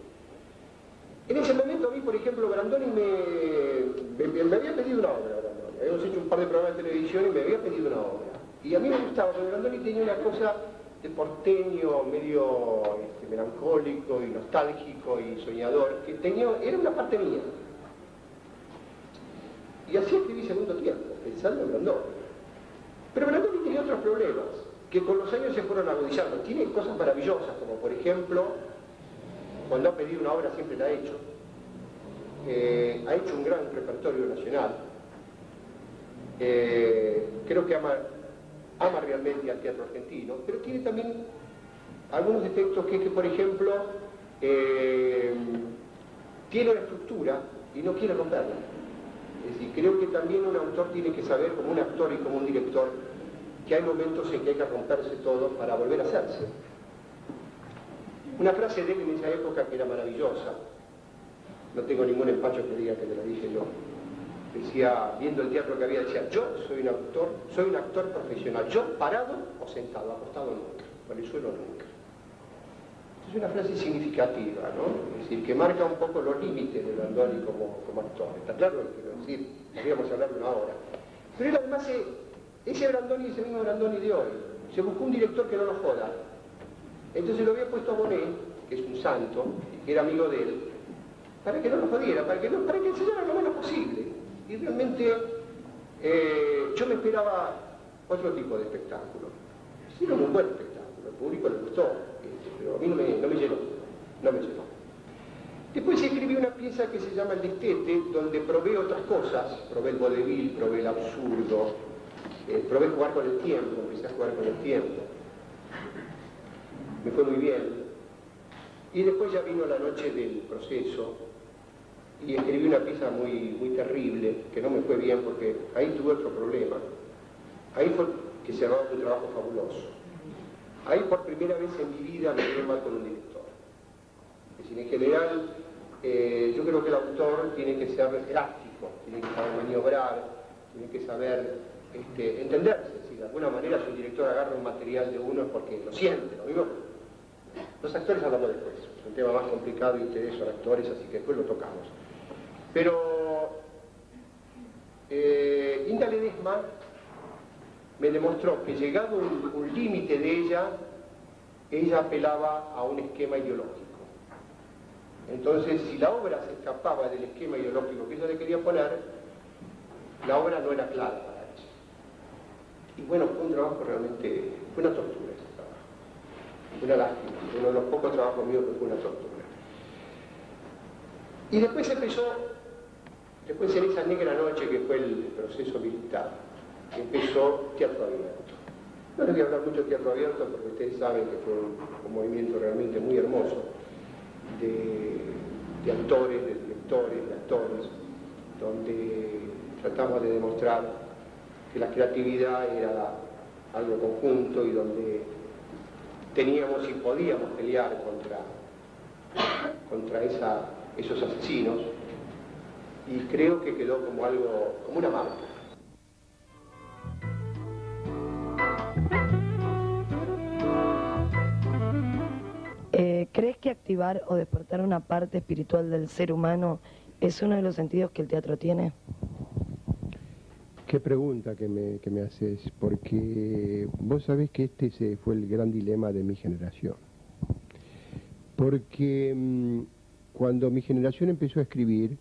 En ese momento a mí, por ejemplo, Brandoni me había pedido una obra, Brandoni. Habíamos hecho un par de programas de televisión y me había pedido una obra. Y a mí me gustaba, porque Brandoni tenía una cosa de porteño, medio melancólico y nostálgico y soñador, que era una parte mía. Y así escribí Segundo Tiempo, pensando en Brandoni. Pero Brandoni tenía otros problemas, que con los años se fueron agudizando. Tiene cosas maravillosas, como por ejemplo, cuando ha pedido una obra siempre la ha hecho. Ha hecho un gran repertorio nacional. Creo que ama realmente al teatro argentino, pero tiene también algunos defectos que por ejemplo, tiene una estructura y no quiere romperla. Es decir, creo que también un autor tiene que saber, como un actor y como un director, que hay momentos en que hay que romperse todo para volver a hacerse. Una frase de él en esa época que era maravillosa, no tengo ningún empacho que diga que me la dije yo, decía, viendo el teatro que había, decía, yo soy un actor profesional, yo parado o sentado, acostado nunca, por el suelo nunca. Es una frase significativa, ¿no? Es decir, que marca un poco los límites de Brandoni como actor. Está claro, quiero decir, podríamos hablar de una hora. Pero él además, ese Brandoni es el mismo Brandoni de hoy. Se buscó un director que no lo joda. Entonces lo había puesto a Bonet, que es un santo, que era amigo de él, para que no lo jodiera, para que enseñara lo menos posible. Y realmente yo me esperaba otro tipo de espectáculo. Hicieron un buen espectáculo, al público le gustó, pero a mí no me llenó, no me llenó. Después escribí una pieza que se llama El Destete, donde probé otras cosas, probé el vodevil, probé el absurdo, probé jugar con el tiempo, empecé a jugar con el tiempo. Me fue muy bien. Y después ya vino la noche del proceso y escribí una pieza muy terrible, que no me fue bien porque ahí tuve otro problema. Ahí fue que se llamaba Un trabajo fabuloso. Ahí por primera vez en mi vida me quedé mal con un director. Es decir, en general, yo creo que el autor tiene que ser elástico, tiene que saber maniobrar, tiene que saber entenderse. Si de alguna manera si un director agarra un material de uno es porque lo siente, lo mismo. Los actores hablamos después, es un tema más complicado y ustedes son actores, así que después lo tocamos. Pero Inda Ledesma me demostró que llegado un límite de ella apelaba a un esquema ideológico. Entonces, si la obra se escapaba del esquema ideológico que ella le quería poner, la obra no era clara para ella. Y bueno, fue un trabajo realmente, fue una tortura ese trabajo. Una lástima, uno de los pocos trabajos míos que fue una tortura. Y después después en esa negra noche que fue el proceso militar, empezó Teatro Abierto. No les voy a hablar mucho de Teatro Abierto porque ustedes saben que fue un movimiento realmente muy hermoso de actores, de directores, de actores, donde tratamos de demostrar que la creatividad era algo conjunto y donde teníamos y podíamos pelear contra esos asesinos, y creo que quedó como algo, como una marca. ¿Crees que activar o despertar una parte espiritual del ser humano es uno de los sentidos que el teatro tiene? Qué pregunta que me haces, porque vos sabés que este fue el gran dilema de mi generación. Porque cuando mi generación empezó a escribir,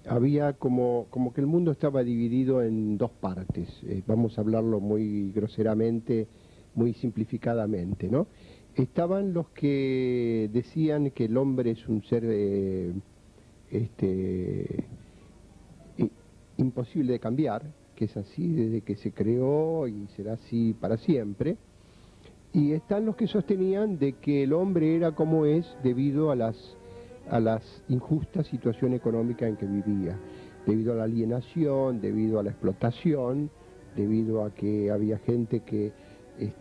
había como que el mundo estaba dividido en dos partes. Vamos a hablarlo muy groseramente, muy simplificadamente, ¿no? Estaban los que decían que el hombre es un ser imposible de cambiar, que es así desde que se creó y será así para siempre. Y están los que sostenían de que el hombre era como es debido a las injustas situaciones económicas en que vivía, debido a la alienación, debido a la explotación, debido a que había gente que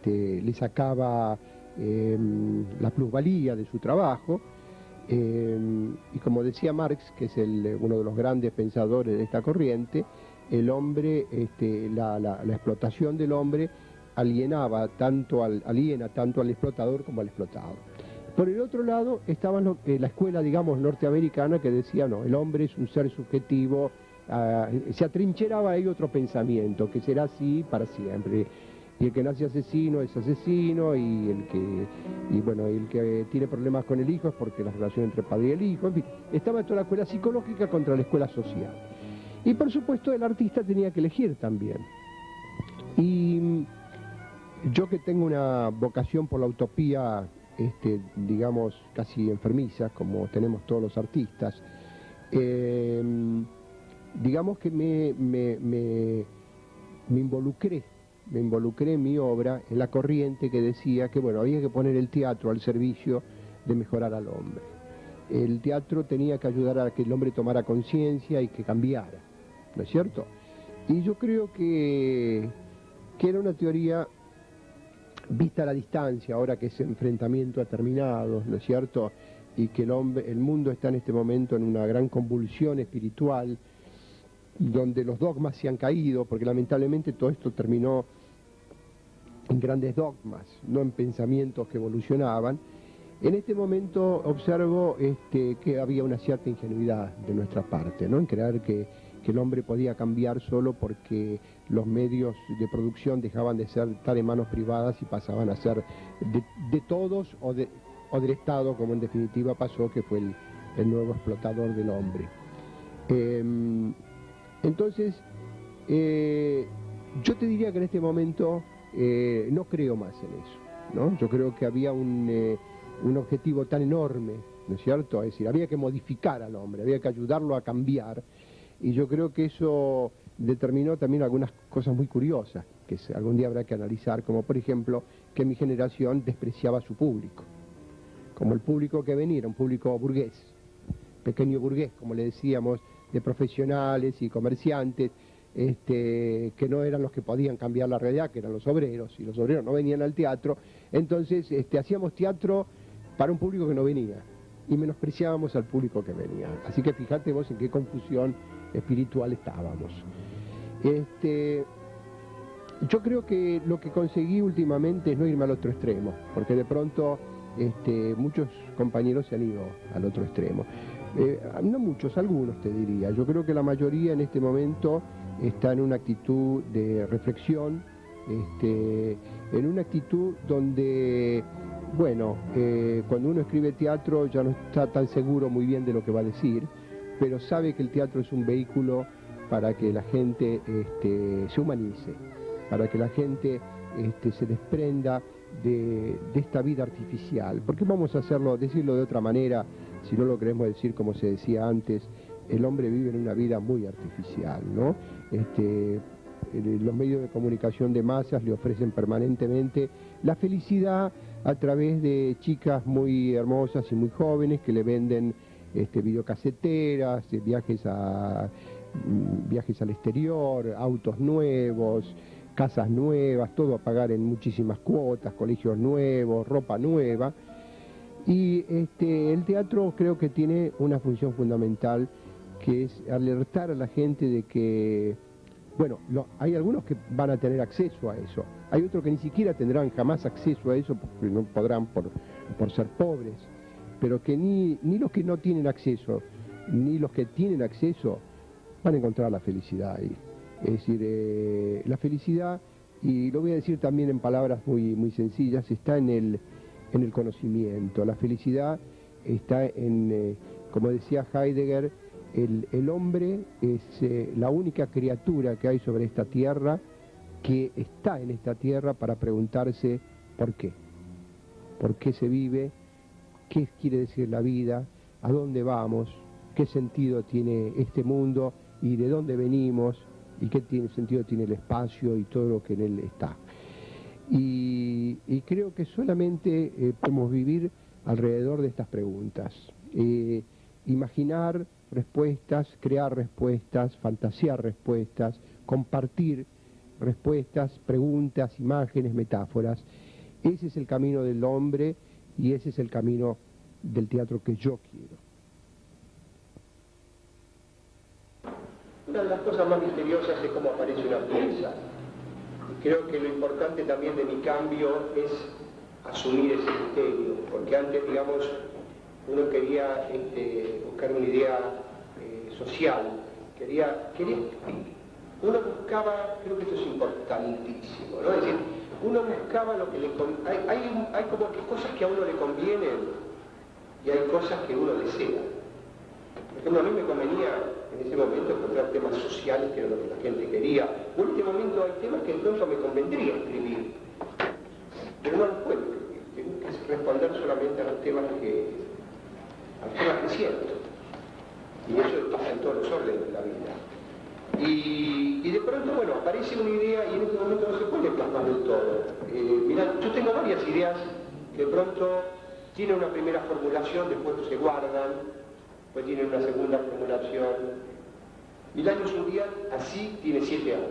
le sacaba la plusvalía de su trabajo, y como decía Marx, que es uno de los grandes pensadores de esta corriente, el hombre, la explotación del hombre aliena tanto al explotador como al explotado. Por el otro lado estaban la escuela, digamos, norteamericana, que decía, no, el hombre es un ser subjetivo, se atrincheraba ahí otro pensamiento, que será así para siempre. Y el que nace asesino es asesino, y el que tiene problemas con el hijo es porque la relación entre el padre y el hijo, en fin, estaba toda la escuela psicológica contra la escuela social. Y por supuesto el artista tenía que elegir también. Y yo, que tengo una vocación por la utopía, digamos, casi enfermiza, como tenemos todos los artistas, digamos que me involucré en mi obra en la corriente que decía que, bueno, había que poner el teatro al servicio de mejorar al hombre. El teatro tenía que ayudar a que el hombre tomara conciencia y que cambiara, ¿no es cierto? Y yo creo que era una teoría vista a la distancia, ahora que ese enfrentamiento ha terminado, ¿no es cierto? Y que el mundo está en este momento en una gran convulsión espiritual, donde los dogmas se han caído, porque lamentablemente todo esto terminó en grandes dogmas, no en pensamientos que evolucionaban. En este momento observo que había una cierta ingenuidad de nuestra parte, ¿no? En creer que el hombre podía cambiar solo porque los medios de producción dejaban de estar en manos privadas y pasaban a ser de todos o del Estado, como en definitiva pasó, que fue el nuevo explotador del hombre. Entonces, Yo te diría que en este momento no creo más en eso, ¿no? Yo creo que había un objetivo tan enorme, ¿no es cierto? Es decir, había que modificar al hombre, había que ayudarlo a cambiar, y yo creo que eso determinó también algunas cosas muy curiosas, que algún día habrá que analizar, como por ejemplo, que mi generación despreciaba a su público, como el público que venía, era un público burgués, pequeño burgués, como le decíamos, de profesionales y comerciantes, que no eran los que podían cambiar la realidad, que eran los obreros, y los obreros no venían al teatro, entonces hacíamos teatro para un público que no venía, y menospreciábamos al público que venía. Así que fíjate vos en qué confusión espiritual estábamos. Yo creo que lo que conseguí últimamente es no irme al otro extremo, porque de pronto muchos compañeros se han ido al otro extremo. No muchos, algunos te diría. Yo creo que la mayoría en este momento está en una actitud de reflexión, en una actitud donde, bueno, cuando uno escribe teatro ya no está tan seguro muy bien de lo que va a decir, pero sabe que el teatro es un vehículo para que la gente se humanice, para que la gente se desprenda de esta vida artificial. ¿Por qué vamos a decirlo de otra manera, si no lo queremos decir como se decía antes? El hombre vive en una vida muy artificial, ¿no? Los medios de comunicación de masas le ofrecen permanentemente la felicidad a través de chicas muy hermosas y muy jóvenes que le venden videocaseteras, viajes al exterior, autos nuevos, casas nuevas, todo a pagar en muchísimas cuotas, colegios nuevos, ropa nueva. Y el teatro creo que tiene una función fundamental, que es alertar a la gente de que, bueno, hay algunos que van a tener acceso a eso, hay otros que ni siquiera tendrán jamás acceso a eso porque no podrán por ser pobres, pero que ni los que no tienen acceso, ni los que tienen acceso van a encontrar la felicidad ahí. Es decir, la felicidad, y lo voy a decir también en palabras muy, muy sencillas, está en el conocimiento. La felicidad está en, como decía Heidegger, el hombre es la única criatura que hay sobre esta tierra que está en esta tierra para preguntarse por qué se vive, qué quiere decir la vida, a dónde vamos, qué sentido tiene este mundo y de dónde venimos y qué sentido tiene el espacio y todo lo que en él está. Y creo que solamente podemos vivir alrededor de estas preguntas, imaginar respuestas, crear respuestas, fantasear respuestas, compartir respuestas, preguntas, imágenes, metáforas. Ese es el camino del hombre y ese es el camino del teatro que yo quiero. Una de las cosas más misteriosas es cómo aparece una pieza. Creo que lo importante también de mi cambio es asumir ese misterio, porque antes, digamos, uno quería buscar una idea social, uno buscaba, creo que esto es importantísimo, ¿no? Es decir, uno buscaba lo que le conviene, hay como que cosas que a uno le convienen y hay cosas que uno desea. Por ejemplo, a mí me convenía en ese momento encontrar temas sociales, que era lo que la gente quería. O en este momento hay temas que de pronto me convendría escribir, pero no los puedo escribir. Tengo que responder solamente a los temas que siento. Y eso pasa en todos los órdenes de la vida. Y de pronto, bueno, aparece una idea y en este momento no se puede plasmar del todo. Mirá, yo tengo varias ideas que de pronto tienen una primera formulación, después se guardan, después tienen una segunda formulación. Mil años un día, así tiene 7 años.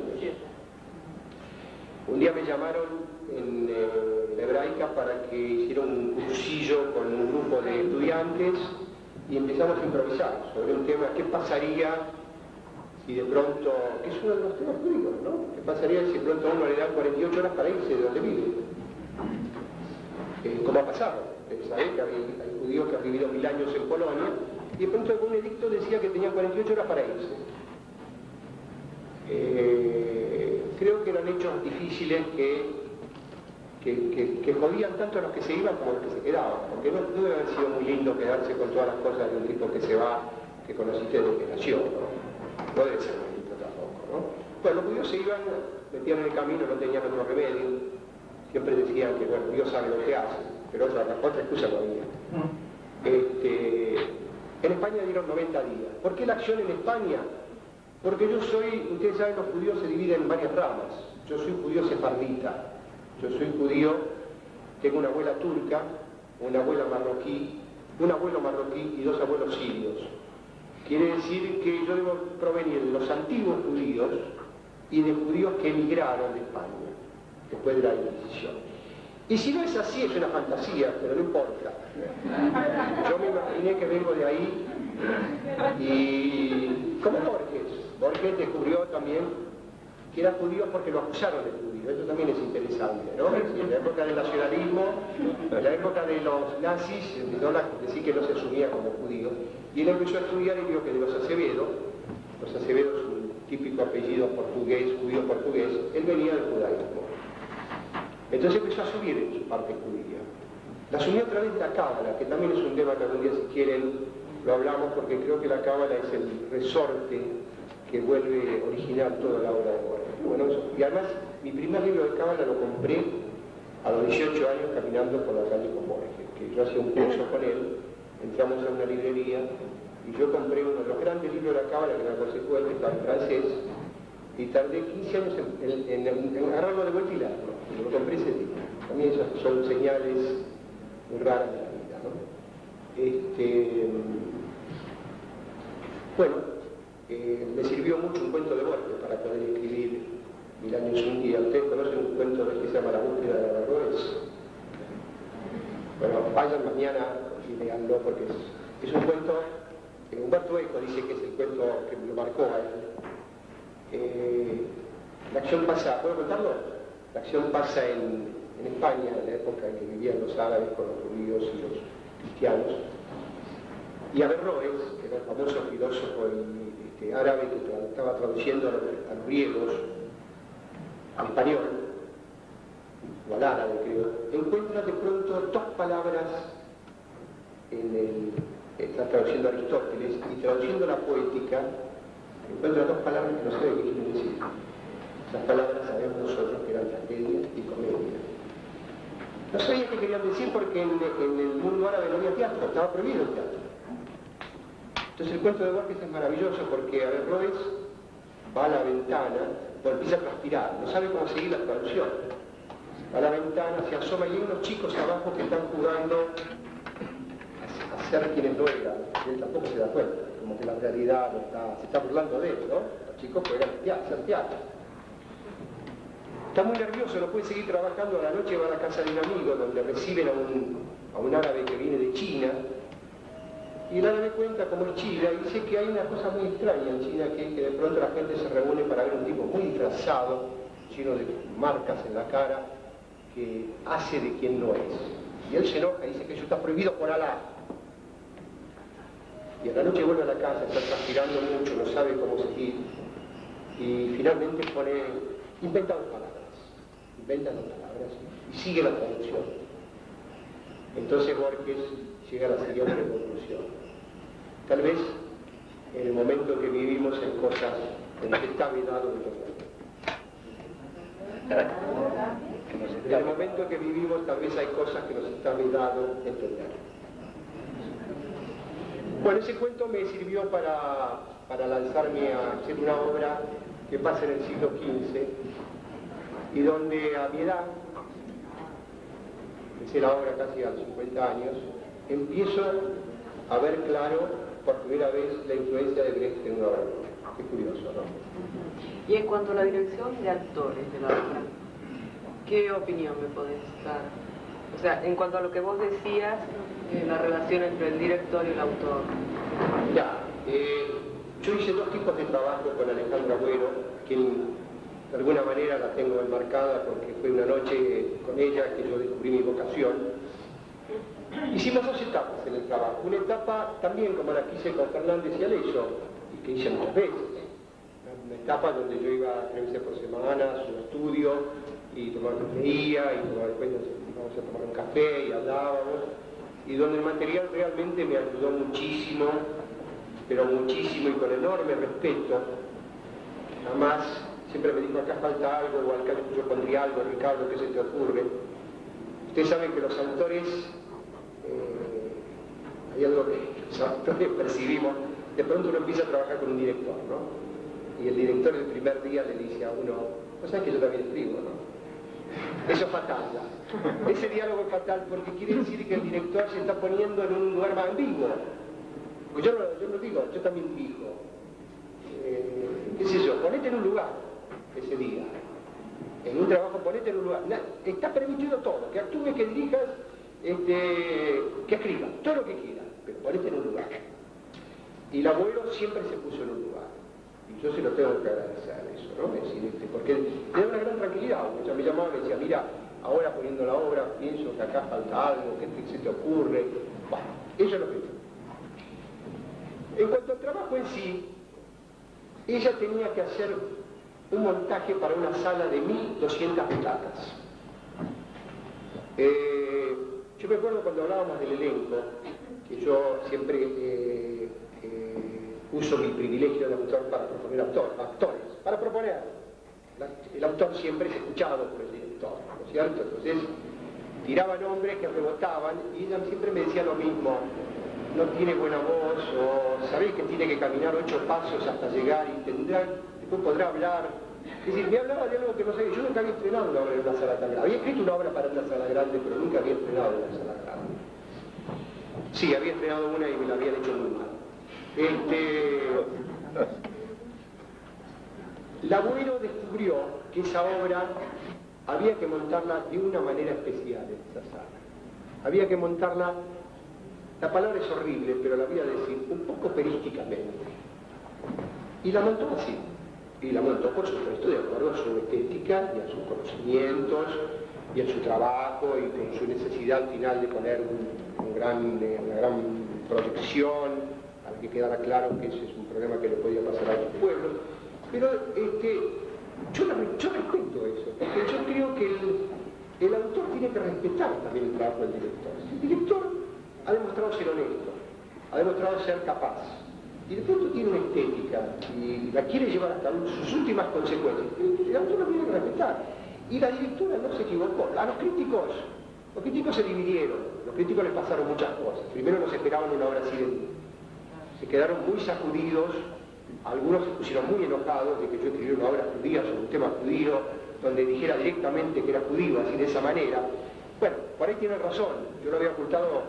Un día me llamaron en Hebraica para que hiciera un cursillo con un grupo de estudiantes y empezamos a improvisar sobre un tema: ¿qué pasaría si de pronto, que es uno de los temas judíos, ¿no? ¿Qué pasaría si de pronto a uno le dan 48 horas para irse de donde vive? ¿Cómo ha pasado? ¿Sabés que hay judíos que han vivido 1000 años en Polonia y de pronto algún edicto decía que tenían 48 horas para irse? Creo que eran hechos difíciles que jodían tanto a los que se iban como a los que se quedaban, porque no debe haber sido muy lindo quedarse con todas las cosas de un tipo que se va, que conociste desde que nació, ¿no? No debe ser muy lindo tampoco, ¿no? Bueno, los judíos se iban, metían en el camino, no tenían otro remedio. Siempre decían que, bueno, Dios sabe lo que hace, pero otra excusa no había. En España dieron 90 días. ¿Por qué la acción en España? Porque yo soy, ustedes saben, los judíos se dividen en varias ramas. Yo soy judío sefardita. Yo soy judío, tengo una abuela turca, una abuela marroquí, un abuelo marroquí y 2 abuelos sirios. Quiere decir que yo debo provenir de los antiguos judíos y de judíos que emigraron de España después de la Inquisición. Y si no es así, es una fantasía, pero no importa. Yo me imaginé que vengo de ahí y... como Borges. Borges descubrió también que era judío porque lo acusaron de judío. Esto también es interesante, ¿no? En la época del nacionalismo, en la época de los nazis, empezó a decir que no se asumía como judío. Y él empezó a estudiar y vio que de los Acevedo es un típico apellido portugués, judío portugués, él venía del judaísmo. Entonces empezó a subir en su parte judía. La asumió a través de la Cábala, que también es un tema que algún día, si quieren, lo hablamos, porque creo que la Cábala es el resorte que vuelve original toda la obra de Borges. Bueno, y además, mi primer libro de Cábala lo compré a los 18 años caminando por la calle con Borges, que yo hacía un curso con él, entramos a una librería, y yo compré uno de los grandes libros de la Cábala, que me aconsejó él, que estaba en francés, y tardé 15 años en agarrarlo de vuelta y leerlo. Lo compré ese día. También esas son señales muy raras de la vida, ¿no? Bueno, me sirvió mucho un cuento de Borges para poder escribir Mil años y un día. ¿Ustedes conocen un cuento que se llama La búsqueda de Averroes? Bueno, vayan mañana y leanlo porque es un cuento, Humberto Eco dice que es el cuento que lo marcó a él. La acción pasa, ¿puedo contarlo? La acción pasa en España, en la época en que vivían los árabes con los judíos y los cristianos. Y Averroes, que era el famoso filósofo árabe que estaba traduciendo a los griegos al español, o al árabe creo, encuentra de pronto 2 palabras está traduciendo a Aristóteles, y traduciendo la poética, encuentra 2 palabras que no sabe qué quieren decir. Esas palabras sabemos nosotros que eran tragedia y comedia. No sabía qué querían decir porque en el mundo árabe no había teatro, estaba prohibido el teatro. Entonces el cuento de Borges es maravilloso porque Averroes va a la ventana, empieza a transpirar, no sabe cómo seguir la traducción. Va a la ventana, se asoma y hay unos chicos abajo que están jugando a ser quienes no eran. Él tampoco se da cuenta, como que la realidad se está burlando de él, ¿no? Los chicos juegan a hacer teatro. Está muy nervioso, no puede seguir trabajando. A la noche va a la casa de un amigo donde reciben a un árabe que viene de China. Y el árabe cuenta cómo es China y dice que hay una cosa muy extraña en China, que de pronto la gente se reúne para ver un tipo muy disfrazado, lleno de marcas en la cara, que hace de quien no es. Y él se enoja y dice que eso está prohibido por Alá. Y a la noche vuelve a la casa, está transpirando mucho, no sabe cómo seguir. Y finalmente inventa 2 palabras y sigue la traducción. Entonces Borges llega a la siguiente conclusión. Tal vez en el momento que vivimos hay cosas que nos está vedado entender. En el momento que vivimos tal vez hay cosas que nos está vedado entender. Bueno, ese cuento me sirvió para lanzarme a hacer una obra que pasa en el siglo XV y donde a mi edad, empecé la obra casi a los 50 años, empiezo a ver claro por primera vez la influencia de Brecht en una obra. Qué curioso, ¿no? Y en cuanto a la dirección de actores de la obra, ¿qué opinión me podés dar? O sea, en cuanto a lo que vos decías, la relación entre el director y el autor. Ya, yo hice 2 tipos de trabajo con Alejandra Agüero, quien de alguna manera la tengo enmarcada porque fue una noche con ella que yo descubrí mi vocación. Hicimos 2 etapas en el trabajo. Una etapa también como la que hice con Fernández y Alejo, y que hice muchas veces. Una etapa donde yo iba 3 veces por semana a su estudio y tomaba cafeía y después íbamos a tomar un café y hablábamos, y donde el material realmente me ayudó muchísimo, pero muchísimo y con enorme respeto. Jamás siempre me dijo, acá falta algo, o acá yo pondría algo, Ricardo, ¿qué se te ocurre? Ustedes saben que los autores, hay algo que los autores percibimos, de pronto uno empieza a trabajar con un director, ¿no? Y el director el primer día le dice a uno, ¿no sabes que yo también escribo, no? Eso es fatal, ya. Ese diálogo es fatal porque quiere decir que el director se está poniendo en un lugar más ambiguo. Pues yo no digo, yo también digo, qué sé yo, ponete en un lugar ese día. En un trabajo ponete en un lugar. Está permitido todo, que actúes, que dirijas, que escribas, todo lo que quieras, pero ponete en un lugar. Y el abuelo siempre se puso en un lugar. Y yo se lo tengo que agradecer eso, ¿no? Es decir, porque le da una gran tranquilidad. O sea, me llamaba y me decía, mira, ahora poniendo la obra, pienso que acá falta algo, ¿qué se te ocurre? Bueno, eso es lo que yo. En cuanto al trabajo en sí, ella tenía que hacer un montaje para una sala de 1.200 butacas. Yo me acuerdo cuando hablábamos del elenco, que yo siempre uso mi privilegio de autor para proponer actores, para proponer. El autor siempre es escuchado por el director, ¿no es cierto? Entonces, tiraban nombres que rebotaban y ella siempre me decía lo mismo. No tiene buena voz, o sabéis que tiene que caminar 8 pasos hasta llegar y después podrá hablar. Es decir, me hablaba de algo que no sabía. Yo nunca había estrenado una obra en una sala tan grande. Había escrito una obra para una sala grande, pero nunca había estrenado en una sala grande. Sí, había estrenado una y me la habían hecho muy mal. L'Abuelo descubrió que esa obra había que montarla de una manera especial en esa sala. Había que montarla, la palabra es horrible, pero la voy a decir, un poco perísticamente. Y la montó así. Y la montó, por supuesto, de acuerdo a su estética y a sus conocimientos y a su trabajo y con su necesidad final de poner una gran proyección para que quedara claro que ese es un problema que le podía pasar a los pueblos. Pero yo respeto eso, porque yo creo que el autor tiene que respetar también el trabajo del director. El director ha demostrado ser honesto, ha demostrado ser capaz. Y de pronto tiene una estética y la quiere llevar hasta sus últimas consecuencias. El autor lo tiene que respetar. Y la directora no se equivocó. A los críticos se dividieron. Los críticos les pasaron muchas cosas. Primero no se esperaban una obra así de mí. Se quedaron muy sacudidos. Algunos se pusieron muy enojados de que yo escribiera una obra judía sobre un tema judío, donde dijera directamente que era judío, así de esa manera. Bueno, por ahí tienen razón. Yo lo había ocultado,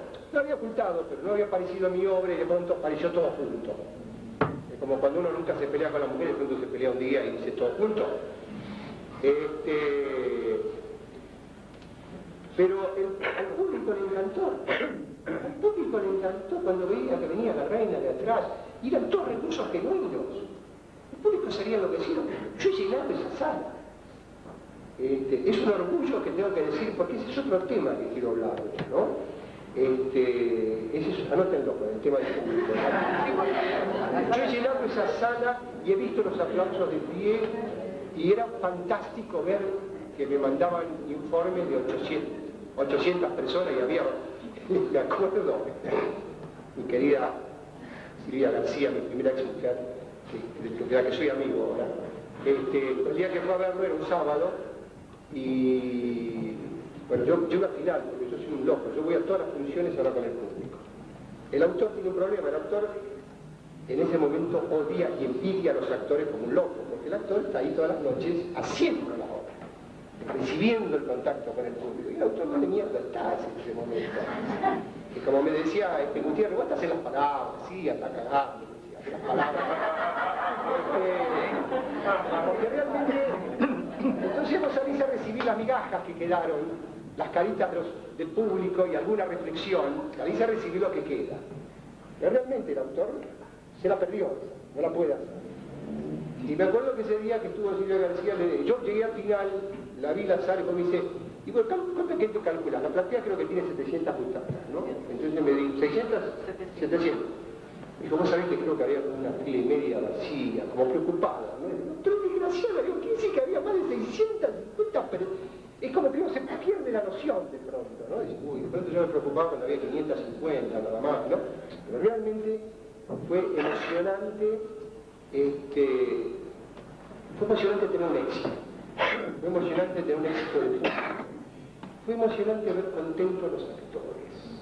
pero no había aparecido en mi obra y de pronto apareció todo junto. Es como cuando uno nunca se pelea con la mujer y de pronto se pelea un día y dice todo junto. Pero al público le encantó. Al público le encantó cuando veía que venía la reina de atrás. Y eran todos recursos genuinos. El público sería enloquecido. Yo he llenado esa sala. Es un orgullo que tengo que decir, porque ese es otro tema que quiero hablar, ¿no? Anótenlo con el tema del público, ¿no? Yo he llenado esa sala y he visto los aplausos de pie y era fantástico ver que me mandaban informes de 800 personas y había, me acuerdo, mi querida Silvia García, mi primera ex mujer, de la que soy amigo ahora, el día que fue a verlo era un sábado y bueno, yo iba al final, porque yo soy un loco, yo voy a todas las funciones ahora con el público. El autor tiene un problema, el autor en ese momento odia y envidia a los actores como un loco, porque el actor está ahí todas las noches haciendo la obra, recibiendo el contacto con el público, y el autor no le mierda está en ese momento. Y como me decía Gutiérrez, vos te haces las palabras, sí, hasta cagar, me decía, las palabras. Porque realmente, entonces vos salís a recibir las migajas que quedaron, las caritas del público y alguna reflexión, salís a recibir lo que queda. Pero realmente el autor se la perdió, no la puede hacer. Y me acuerdo que ese día que estuvo Silvia García, yo llegué al final, la vi la sala y me dice, y bueno, ¿cuánta gente calculas? La platea creo que tiene 700 butacas, ¿no? Entonces me dijo, ¿600? 700. Y dijo, vos sabés que creo que había como una fila y media vacía, como preocupada, ¿no? Pero desgraciada, digo, ¿quiere decir que había más de 650? Pero es como que uno se pierde la noción de pronto, ¿no? Y, uy, de pronto yo me preocupaba cuando había 550 nada más, ¿no? Pero realmente fue emocionante Fue emocionante tener un éxito. Fue emocionante tener un éxito de público. Fue emocionante ver contentos a los actores.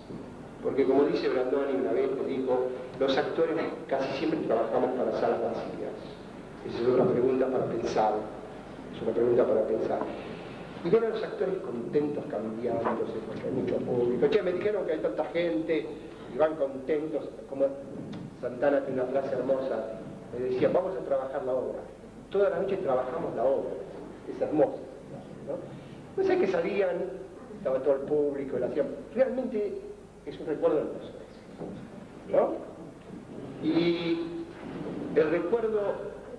Porque como dice Brandoni una vez, me dijo, los actores casi siempre trabajamos para salas vacías. Esa es una pregunta para pensar. Es una pregunta para pensar. Y ver a los actores contentos cambiándose, porque hay mucho público. Che, me dijeron que hay tanta gente y van contentos. Como Santana tiene una frase hermosa, me decía, vamos a trabajar la obra. Toda la noche trabajamos la obra. Es hermosa, ¿no? Pues es que salían, estaba todo el público, la hacían. Realmente es un recuerdo hermoso, ¿no? Y el recuerdo,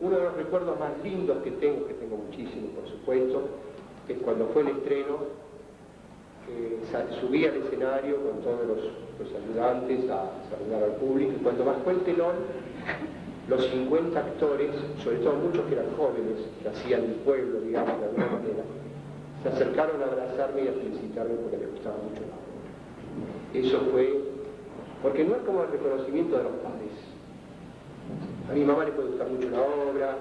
uno de los recuerdos más lindos que tengo muchísimo, por supuesto, es cuando fue el estreno, subí al escenario con todos los ayudantes a saludar al público, y cuando bajó el telón, los 50 actores, sobre todo muchos que eran jóvenes, que hacían el pueblo, digamos, de alguna manera, se acercaron a abrazarme y a felicitarme porque les gustaba mucho la obra. Eso fue, porque no es como el reconocimiento de los padres. A mi mamá le puede gustar mucho la obra,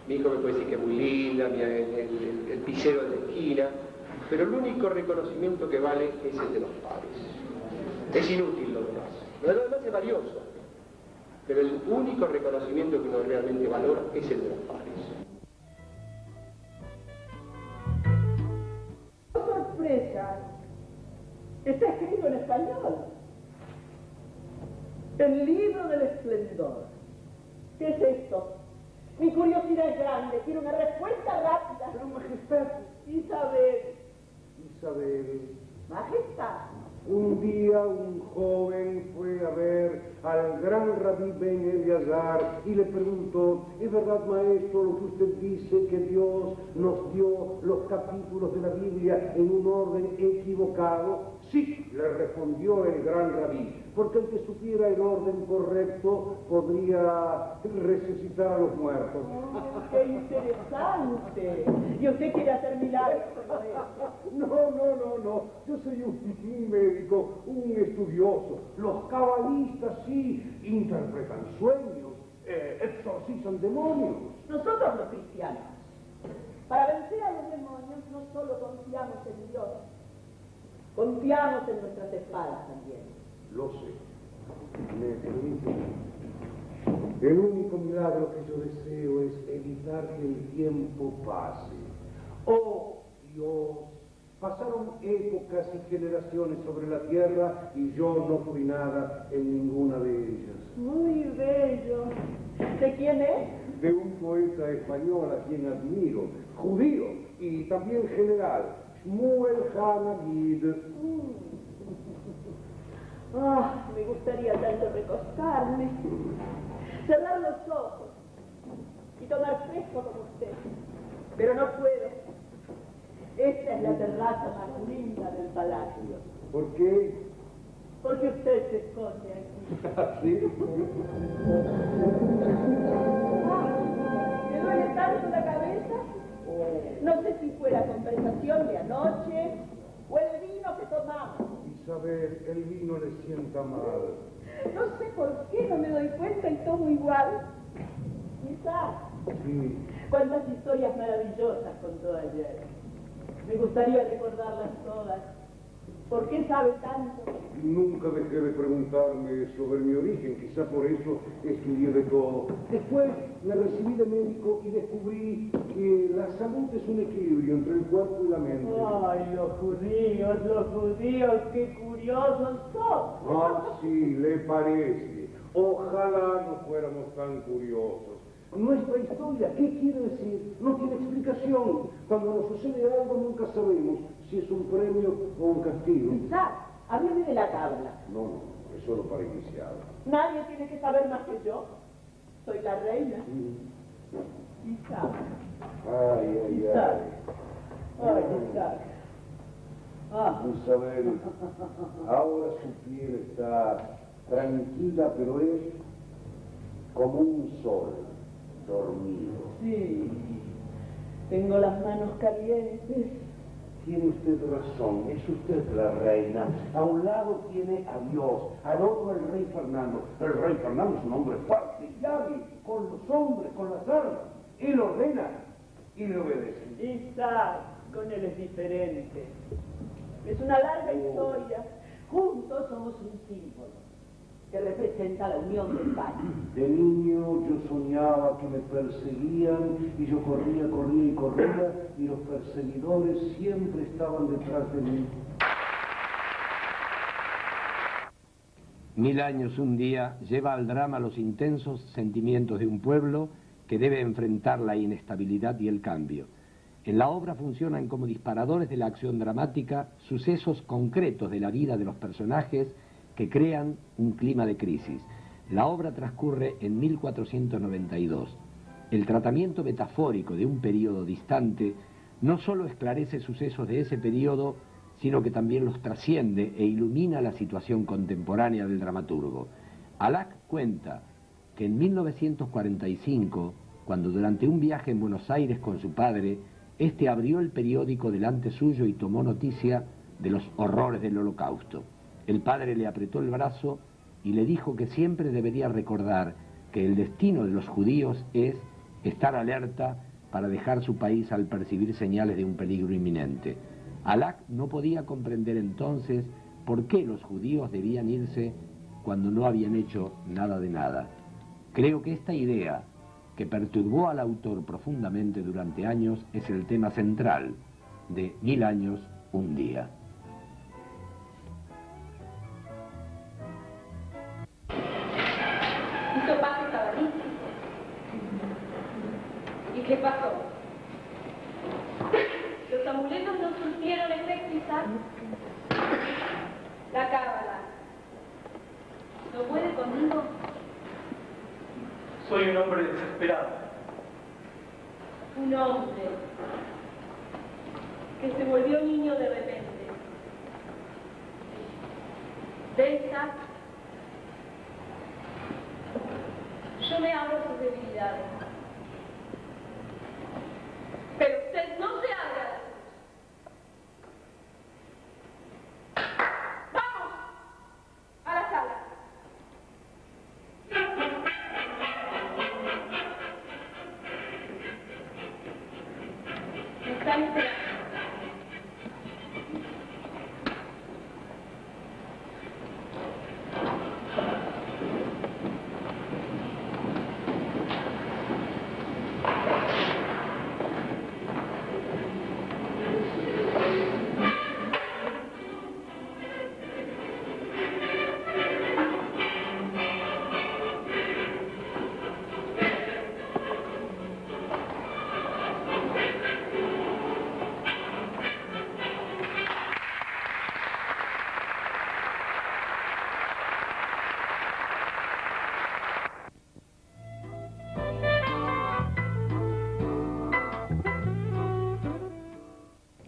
mi hijo me puede decir que es muy linda, el pisero de la esquina, pero el único reconocimiento que vale es el de los padres. Es inútil lo demás. Lo demás es valioso, pero el único reconocimiento que uno realmente valora es el de los padres. ¡Sorpresa! Está escrito en español. El libro del esplendor. ¿Qué es esto? Mi curiosidad es grande, quiero una respuesta rápida. Pero, Majestad. Isabel. Majestad. Un día un joven fue a ver al gran Rabí Ben Eleazar y le preguntó, ¿es verdad, maestro, lo que usted dice, que Dios nos dio los capítulos de la Biblia en un orden equivocado? Sí, le respondió el gran Rabí, porque el que supiera el orden correcto podría resucitar a los muertos. Oh, ¡qué interesante! ¿Y usted quiere hacer milagros? No. Yo soy un médico, un estudioso. Los cabalistas sí interpretan sueños, exorcizan demonios. Nosotros los cristianos, para vencer a los demonios, no solo confiamos en Dios, confiamos en nuestras espadas también. Lo sé. Me permite. El único milagro que yo deseo es evitar que el tiempo pase. Oh, Dios, pasaron épocas y generaciones sobre la tierra y yo no fui nada en ninguna de ellas. Muy bello. ¿De quién es? De un poeta español a quien admiro, judío y también general, Shmuel Hanagid. Me gustaría tanto recostarme, cerrar los ojos y tomar fresco como usted, pero no puedo. Esta es la terraza más linda del palacio. ¿Por qué? Porque usted se esconde aquí. ¿Sí? ¿Me duele tanto la cabeza? No sé si fue la conversación de anoche o el vino que tomamos. Isabel, el vino le sienta mal. No sé por qué, no me doy cuenta y tomo igual. Quizás. Sí. Cuántas historias maravillosas contó ayer. Me gustaría recordarlas todas. ¿Por qué sabe tanto? Nunca dejé de preguntarme sobre mi origen, quizá por eso estudié de todo. Después me recibí de médico y descubrí que la salud es un equilibrio entre el cuerpo y la mente. ¡Ay, los judíos, qué curiosos son! Ah, sí, le parece. Ojalá no fuéramos tan curiosos. Nuestra historia, ¿qué quiere decir? No tiene explicación. Cuando nos sucede algo nunca sabemos si es un premio o un castigo. Quizás, hábleme de la tabla. No, es solo para iniciar. Nadie tiene que saber más que yo. Soy la reina. Quizás. Ay. Quizás. Isabel, ahora su piel está tranquila, pero es como un sol dormido. Sí, tengo las manos calientes. Tiene usted razón, es usted la reina. A un lado tiene a Dios, al otro el rey Fernando. El rey Fernando es un hombre fuerte y hábil, con los hombres, con las armas. Él ordena y le obedecen. Isaac, con él es diferente. Es una larga historia. Juntos somos un símbolo que representa la unión del país. De niño yo soñaba que me perseguían y yo corría, corría y corría y los perseguidores siempre estaban detrás de mí. 1000 años un día lleva al drama los intensos sentimientos de un pueblo que debe enfrentar la inestabilidad y el cambio. En la obra funcionan como disparadores de la acción dramática sucesos concretos de la vida de los personajes que crean un clima de crisis. La obra transcurre en 1492. El tratamiento metafórico de un periodo distante no solo esclarece sucesos de ese periodo, sino que también los trasciende e ilumina la situación contemporánea del dramaturgo. Alac cuenta que en 1945, cuando durante un viaje en Buenos Aires con su padre, este abrió el periódico delante suyo y tomó noticia de los horrores del Holocausto. El padre le apretó el brazo y le dijo que siempre debería recordar que el destino de los judíos es estar alerta para dejar su país al percibir señales de un peligro inminente. Alac no podía comprender entonces por qué los judíos debían irse cuando no habían hecho nada de nada. Creo que esta idea, que perturbó al autor profundamente durante años, es el tema central de 1000 años, un día. Hizo paz y cabalí. ¿Y qué pasó? Los amuletos no surtieron efecto, Isaac. La cábala. ¿No puede conmigo? Soy un hombre desesperado. Un hombre que se volvió niño de repente. ¿Ve, Isaac? Yo me abro a sus debilidades. Pero usted no se abre a las suyas. ¡Vamos! A la sala. Me están esperando.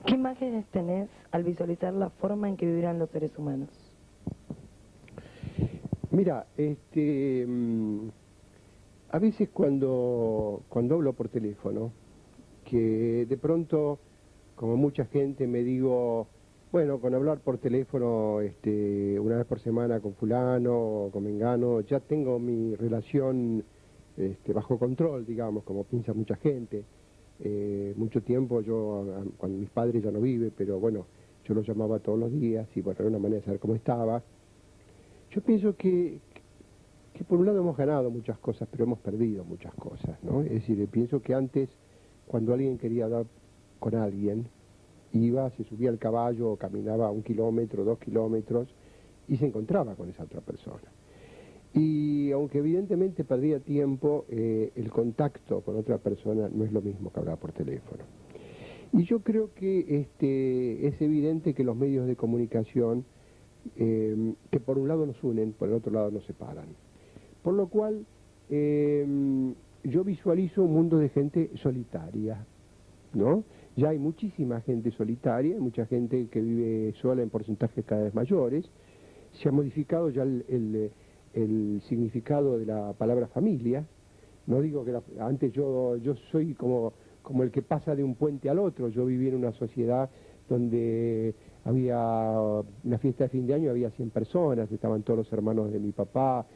¿Qué imágenes tenés al visualizar la forma en que vivirán los seres humanos? Mira, a veces cuando hablo por teléfono, que de pronto, como mucha gente, me digo, bueno, con hablar por teléfono una vez por semana con fulano o con mengano, ya tengo mi relación bajo control, digamos, como piensa mucha gente. Mucho tiempo cuando mis padres ya no viven, pero bueno, yo los llamaba todos los días y bueno, era una manera de saber cómo estaba. Yo pienso que por un lado hemos ganado muchas cosas, pero hemos perdido muchas cosas, ¿no? Es decir, pienso que antes, cuando alguien quería hablar con alguien, iba, se subía al caballo, caminaba 1 kilómetro, 2 kilómetros y se encontraba con esa otra persona. Y aunque evidentemente perdía tiempo, el contacto con otra persona no es lo mismo que hablar por teléfono. Y yo creo que es evidente que los medios de comunicación, que por un lado nos unen, por el otro lado nos separan. Por lo cual, yo visualizo un mundo de gente solitaria, ¿no? Ya hay muchísima gente solitaria, mucha gente que vive sola en porcentajes cada vez mayores. Se ha modificado ya el significado de la palabra familia. No digo que antes yo soy como el que pasa de un puente al otro. Yo viví en una sociedad donde había una fiesta de fin de año, había 100 personas, estaban todos los hermanos de mi papá,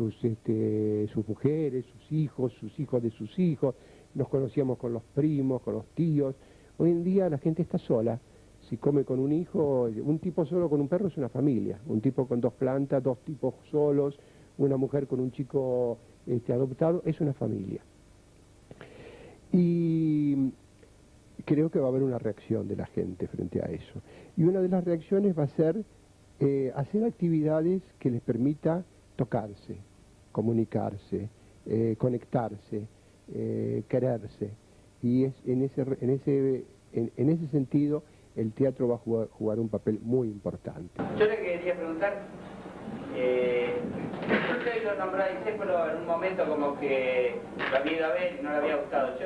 sus mujeres, sus hijos de sus hijos, nos conocíamos con los primos, con los tíos. Hoy en día la gente está sola. Si come con un hijo, un tipo solo con un perro es una familia, un tipo con 2 plantas, 2 tipos solos, una mujer con un chico adoptado, es una familia. Y creo que va a haber una reacción de la gente frente a eso. Y una de las reacciones va a ser hacer actividades que les permita tocarse, comunicarse, conectarse, quererse. Y es en ese sentido el teatro va a jugar un papel muy importante. Yo le quería preguntar, usted lo nombró a Discépolo en un momento como que lo había ido a ver y no le había gustado. Yo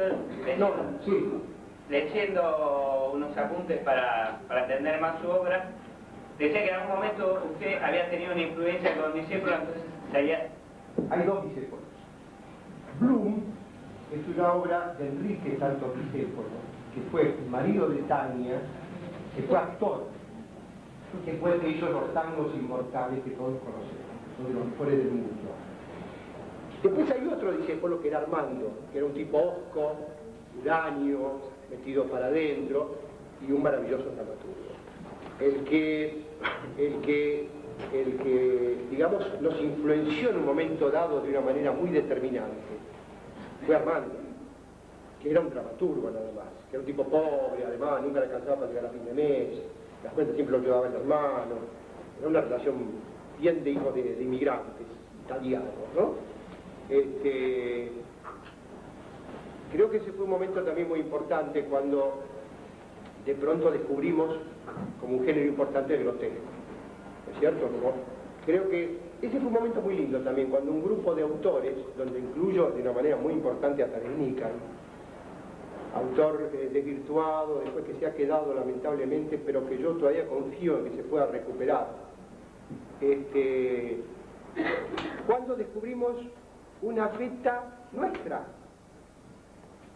leyendo unos apuntes para entender más su obra, decía que en algún momento usted había tenido una influencia con Discépolo, entonces sabía... Hay 2 Discépolos. Bloom es una obra de Enrique Santos Discépolo, que fue marido de Tania, que fue actor, que fue el que hizo los tangos inmortales que todos conocemos, son de los mejores del mundo. Después hay otro Discépolo que era Armando, que era un tipo hosco, huraño, metido para adentro, y un maravilloso dramaturgo. El que, digamos, nos influenció en un momento dado de una manera muy determinante, fue Armando, que era un dramaturgo nada más, que era un tipo pobre, además, nunca le alcanzaba para llegar a fin de mes, las cuentas siempre lo llevaba el hermano, era una relación bien de hijos de inmigrantes italianos, ¿no? Creo que ese fue un momento también muy importante cuando de pronto descubrimos como un género importante el grotesco, ¿no es cierto? Creo que ese fue un momento muy lindo también, cuando un grupo de autores, donde incluyo de una manera muy importante a Tarek, autor desvirtuado, después que se ha quedado lamentablemente, pero que yo todavía confío en que se pueda recuperar. Cuando descubrimos una feta nuestra,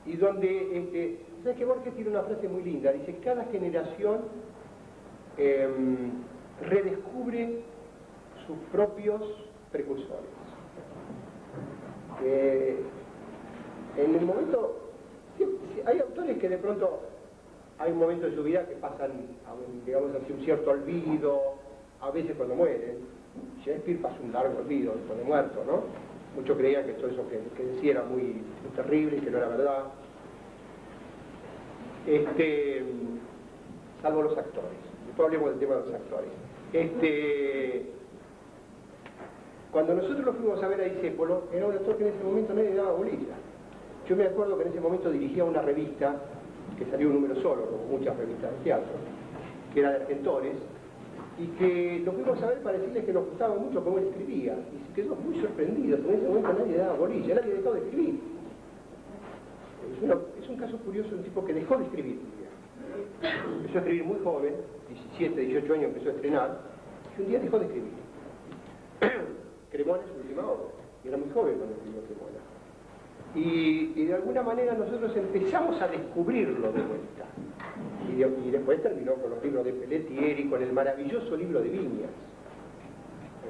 y donde, ¿sabes que Borges tiene una frase muy linda? Dice, cada generación redescubre sus propios precursores. En el momento... Hay autores que de pronto hay un momento de su vida que pasan, digamos así, un cierto olvido, a veces cuando mueren. Shakespeare pasó un largo olvido después de muerto, ¿no? Muchos creían que todo eso que decía era muy terrible y que no era verdad. Salvo los actores. Después hablemos del tema de los actores. Cuando nosotros lo fuimos a ver a Discépolo, era un actor que en ese momento nadie daba bolilla. Yo me acuerdo que en ese momento dirigía una revista, que salió un número solo, como muchas revistas de teatro, que era de Argentores, y que lo fuimos a ver para decirles que nos gustaba mucho cómo él escribía, y se quedó muy sorprendido, porque en ese momento nadie daba bolilla, nadie dejó de escribir. Es un caso curioso, un tipo que dejó de escribir. Empezó a escribir muy joven, 17, 18 años empezó a estrenar, y un día dejó de escribir. Cremona es su última obra, y era muy joven cuando escribió Cremona. Y de alguna manera nosotros empezamos a descubrirlo de vuelta. Y después terminó con los libros de Pelletieri, con el maravilloso libro de Viñas.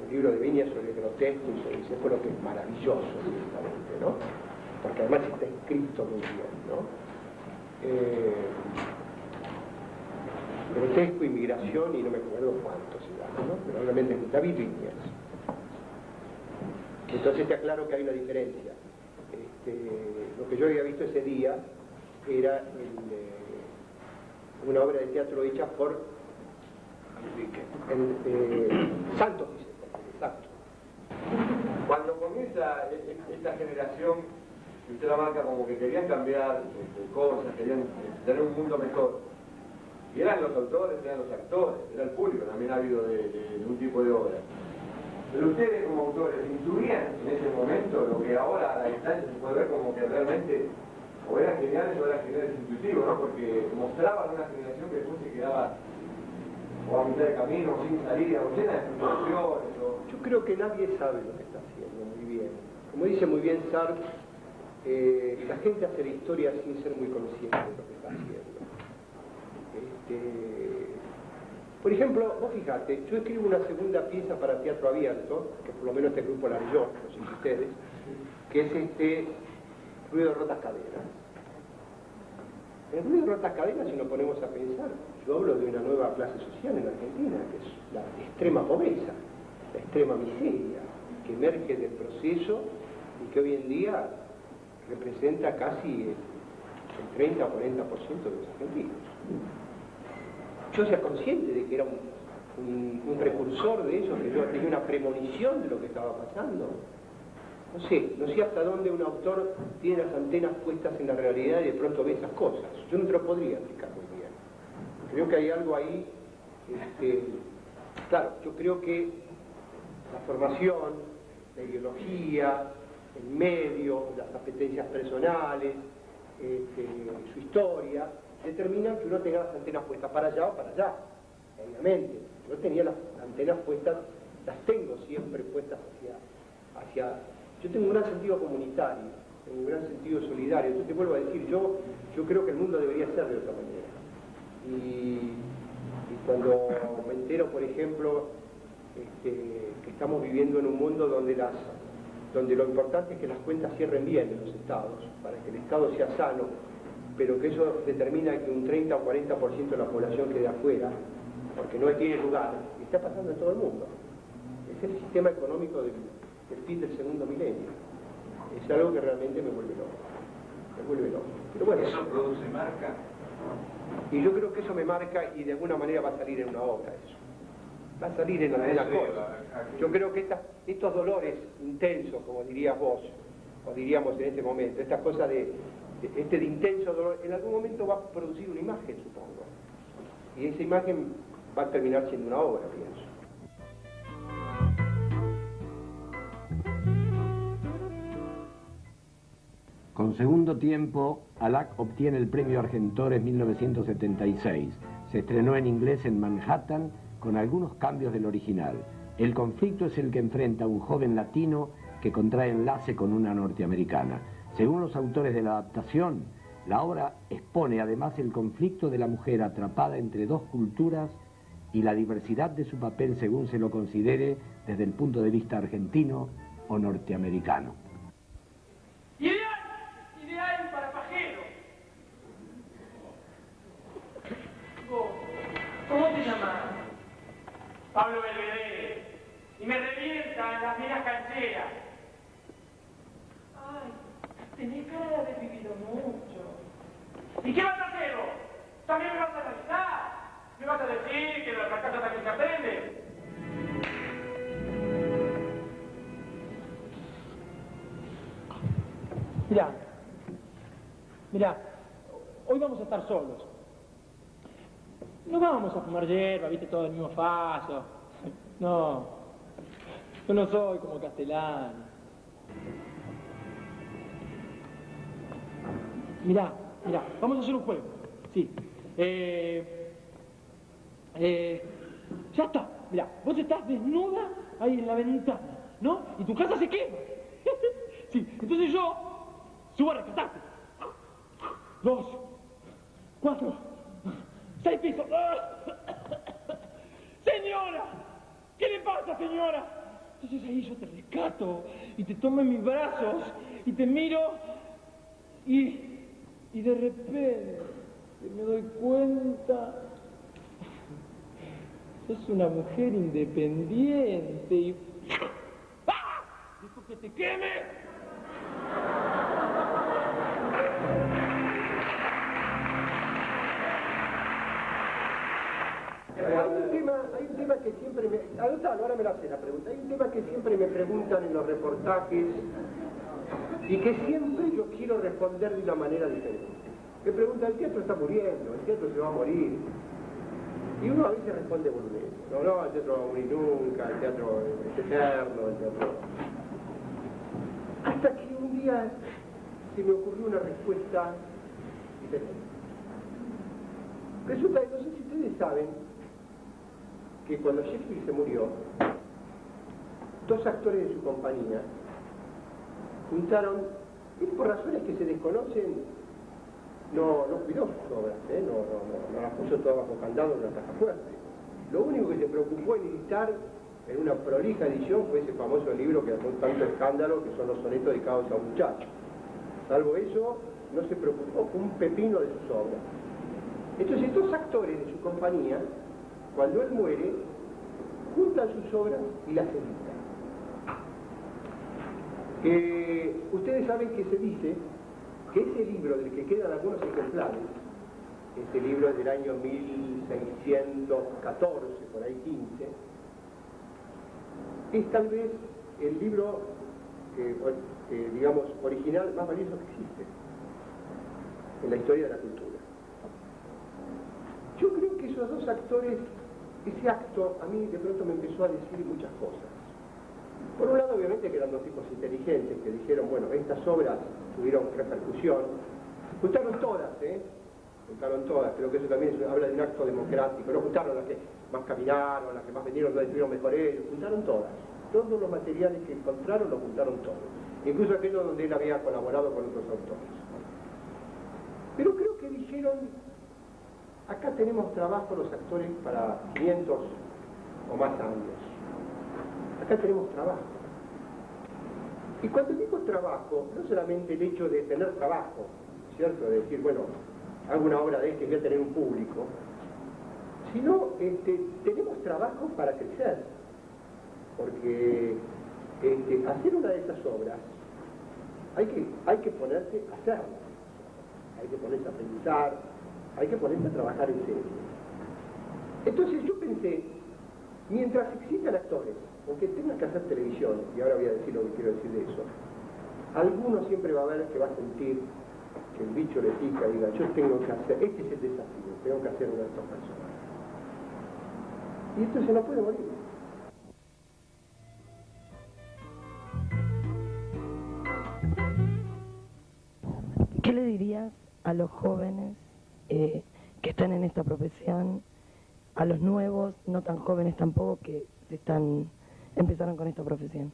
El libro de Viñas sobre el grotesco y sobre Discépolo, que es maravilloso, justamente, ¿no? Porque además está escrito muy bien, ¿no? Grotesco, inmigración y no me acuerdo cuánto se llama, ¿no? Pero realmente es David Viñas. Entonces te aclaro que hay una diferencia. Lo que yo había visto ese día era una obra de teatro hecha por Santos Discépolo, exacto. Cuando comienza esta generación, usted la marca como que querían cambiar cosas, querían tener un mundo mejor. Y eran los autores, eran los actores, era el público, también ha habido de un tipo de obra. Pero ustedes como autores, ¿intuían en ese momento lo que ahora a la distancia se puede ver como que realmente o eran geniales o eran geniales intuitivos, ¿no? Porque mostraban una generación que después se quedaba o a mitad de camino, o sin salida, o llena de frustraciones. Yo creo que nadie sabe lo que está haciendo muy bien. Como dice muy bien Sartre, la gente hace la historia sin ser muy consciente de lo que está haciendo. Por ejemplo, vos fijate, yo escribo una segunda pieza para teatro abierto, que por lo menos este grupo la leyó, no sé si ustedes, que es Ruido de rotas cadenas. El ruido de rotas cadenas, si nos ponemos a pensar, yo hablo de una nueva clase social en Argentina, que es la extrema pobreza, la extrema miseria, que emerge del proceso y que hoy en día representa casi el 30 o 40% de los argentinos. Yo sea consciente de que era un precursor de eso, que yo tenía una premonición de lo que estaba pasando. No sé hasta dónde un autor tiene las antenas puestas en la realidad y de pronto ve esas cosas. Yo no te lo podría explicar muy bien. Creo que hay algo ahí, claro, yo creo que la formación, la ideología, el medio, las apetencias personales, su historia, determinan que uno tenga las antenas puestas para allá o para allá, obviamente. Yo tenía las antenas puestas, las tengo siempre puestas hacia... Yo tengo un gran sentido comunitario, tengo un gran sentido solidario. Yo te vuelvo a decir, yo creo que el mundo debería ser de otra manera. Y cuando me entero, por ejemplo, que estamos viviendo en un mundo donde lo importante es que las cuentas cierren bien en los estados, para que el estado sea sano, pero que eso determina que un 30 o 40% de la población quede afuera, porque no tiene lugar, y está pasando en todo el mundo. Es el sistema económico del fin del segundo milenio. Es algo que realmente me vuelve loco. Me vuelve loco. Pero bueno, ¿eso produce marca? Y yo creo que eso me marca y de alguna manera va a salir en una obra eso. Va a salir en alguna cosa. Yo creo que estos dolores intensos, como dirías vos, o diríamos en este momento, esta cosa de intenso dolor, en algún momento va a producir una imagen, supongo. Y esa imagen va a terminar siendo una obra, pienso. Con Segundo Tiempo, Alac obtiene el premio Argentores 1976. Se estrenó en inglés en Manhattan con algunos cambios del original. El conflicto es el que enfrenta a un joven latino que contrae enlace con una norteamericana. Según los autores de la adaptación, la obra expone además el conflicto de la mujer atrapada entre dos culturas y la diversidad de su papel según se lo considere desde el punto de vista argentino o norteamericano. Ideal para pajero. ¿Cómo te llamas? Pablo Belvedere. Y me revientan las minas cancheras. Ay, tenés cara de haber vivido mucho. ¿Y qué vas a hacer vos? ¿También me vas a revisar? ¿Me vas a decir que de la fracaso también se aprende? Mirá, hoy vamos a estar solos. No vamos a fumar hierba, viste, todo el mismo faso. No, yo no soy como Castellani. Mirá, vamos a hacer un juego. Sí. Ya está. Mirá, vos estás desnuda ahí en la ventana, ¿no? Y tu casa se quema. Sí, entonces yo subo a rescatarte. 2, 4, 6 pisos. ¡Señora! ¿Qué le pasa, señora? Entonces ahí yo te rescato y te tomo en mis brazos y te miro y de repente me doy cuenta. Sos una mujer independiente y... ¡Ah! ¡Dijo que te queme! Hay un tema que siempre me... ahora me lo hace la pregunta. Hay un tema que siempre me preguntan en los reportajes y que siempre yo quiero responder de una manera diferente. Me preguntan, el teatro está muriendo, el teatro se va a morir. Y uno a veces responde boludez. No, el teatro no va a morir nunca, el teatro es eterno, el teatro... Hasta que un día se me ocurrió una respuesta diferente. Resulta que no sé si ustedes saben que cuando Shakespeare se murió, 2 actores de su compañía juntaron, y por razones que se desconocen, no cuidó sus obras, no las puso todas bajo candado en una caja fuerte. lo único que se preocupó en editar en una prolija edición fue ese famoso libro que con tanto escándalo, que son los sonetos dedicados a un muchacho. Salvo eso, no se preocupó con un pepino de sus obras. Entonces estos actores de su compañía, cuando él muere, juntan sus obras y las editan. Ustedes saben que se dice que ese libro del que quedan algunos ejemplares, este libro es del año 1614, por ahí 15, es tal vez el libro, digamos, original más valioso que existe en la historia de la cultura. Yo creo que esos dos actores, ese acto, a mí de pronto me empezó a decir muchas cosas. Por un lado, obviamente, que eran dos tipos inteligentes que dijeron, bueno, estas obras tuvieron repercusión. Juntaron todas, Juntaron todas. Creo que eso también habla de un acto democrático. No juntaron las que más caminaron, las que más vendieron, no estuvieron mejor ellos. Juntaron todas. Todos los materiales que encontraron, los juntaron todos. Incluso aquellos donde él había colaborado con otros autores. Pero creo que dijeron, acá tenemos trabajo los actores para 500 o más años. Acá tenemos trabajo. Y cuando digo trabajo, no solamente el hecho de tener trabajo, ¿cierto? De decir, bueno, hago una obra de y voy a tener un público, sino tenemos trabajo para crecer. Porque hacer una de esas obras, hay que ponerse a hacerla. Hay que ponerse a pensar, hay que ponerse a trabajar en serio. Entonces yo pensé, mientras existan actores, aunque tengan que hacer televisión, y ahora voy a decir lo que quiero decir de eso, alguno siempre va a ver que va a sentir que el bicho le pica y diga, yo tengo que hacer, este es el desafío, tengo que hacer uno de estos personajes. Y esto se no puede morir. ¿Qué le dirías a los jóvenes que están en esta profesión, a los nuevos, no tan jóvenes tampoco, que empezaron con esta profesión?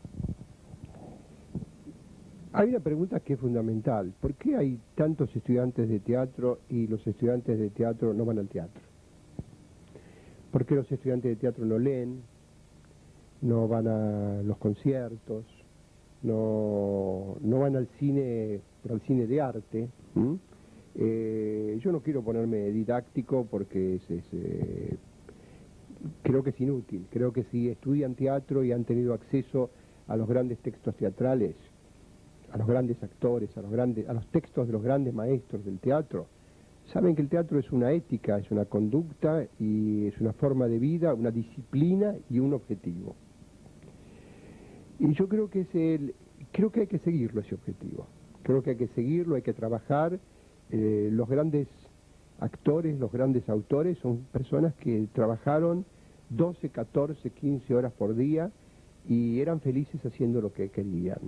Hay una pregunta que es fundamental. ¿Por qué hay tantos estudiantes de teatro y los estudiantes de teatro no van al teatro? ¿Por qué los estudiantes de teatro no leen, no van a los conciertos, no van al cine de arte? Yo no quiero ponerme didáctico porque creo que es inútil. Creo que si estudian teatro y han tenido acceso a los grandes textos teatrales, a los grandes actores, a los textos de los grandes maestros del teatro, saben que el teatro es una ética, es una conducta y es una forma de vida, una disciplina y un objetivo. Y yo creo que hay que seguirlo, ese objetivo. Creo que hay que seguirlo, hay que trabajar. Los grandes actores, los grandes autores son personas que trabajaron 12, 14, 15 horas por día y eran felices haciendo lo que querían.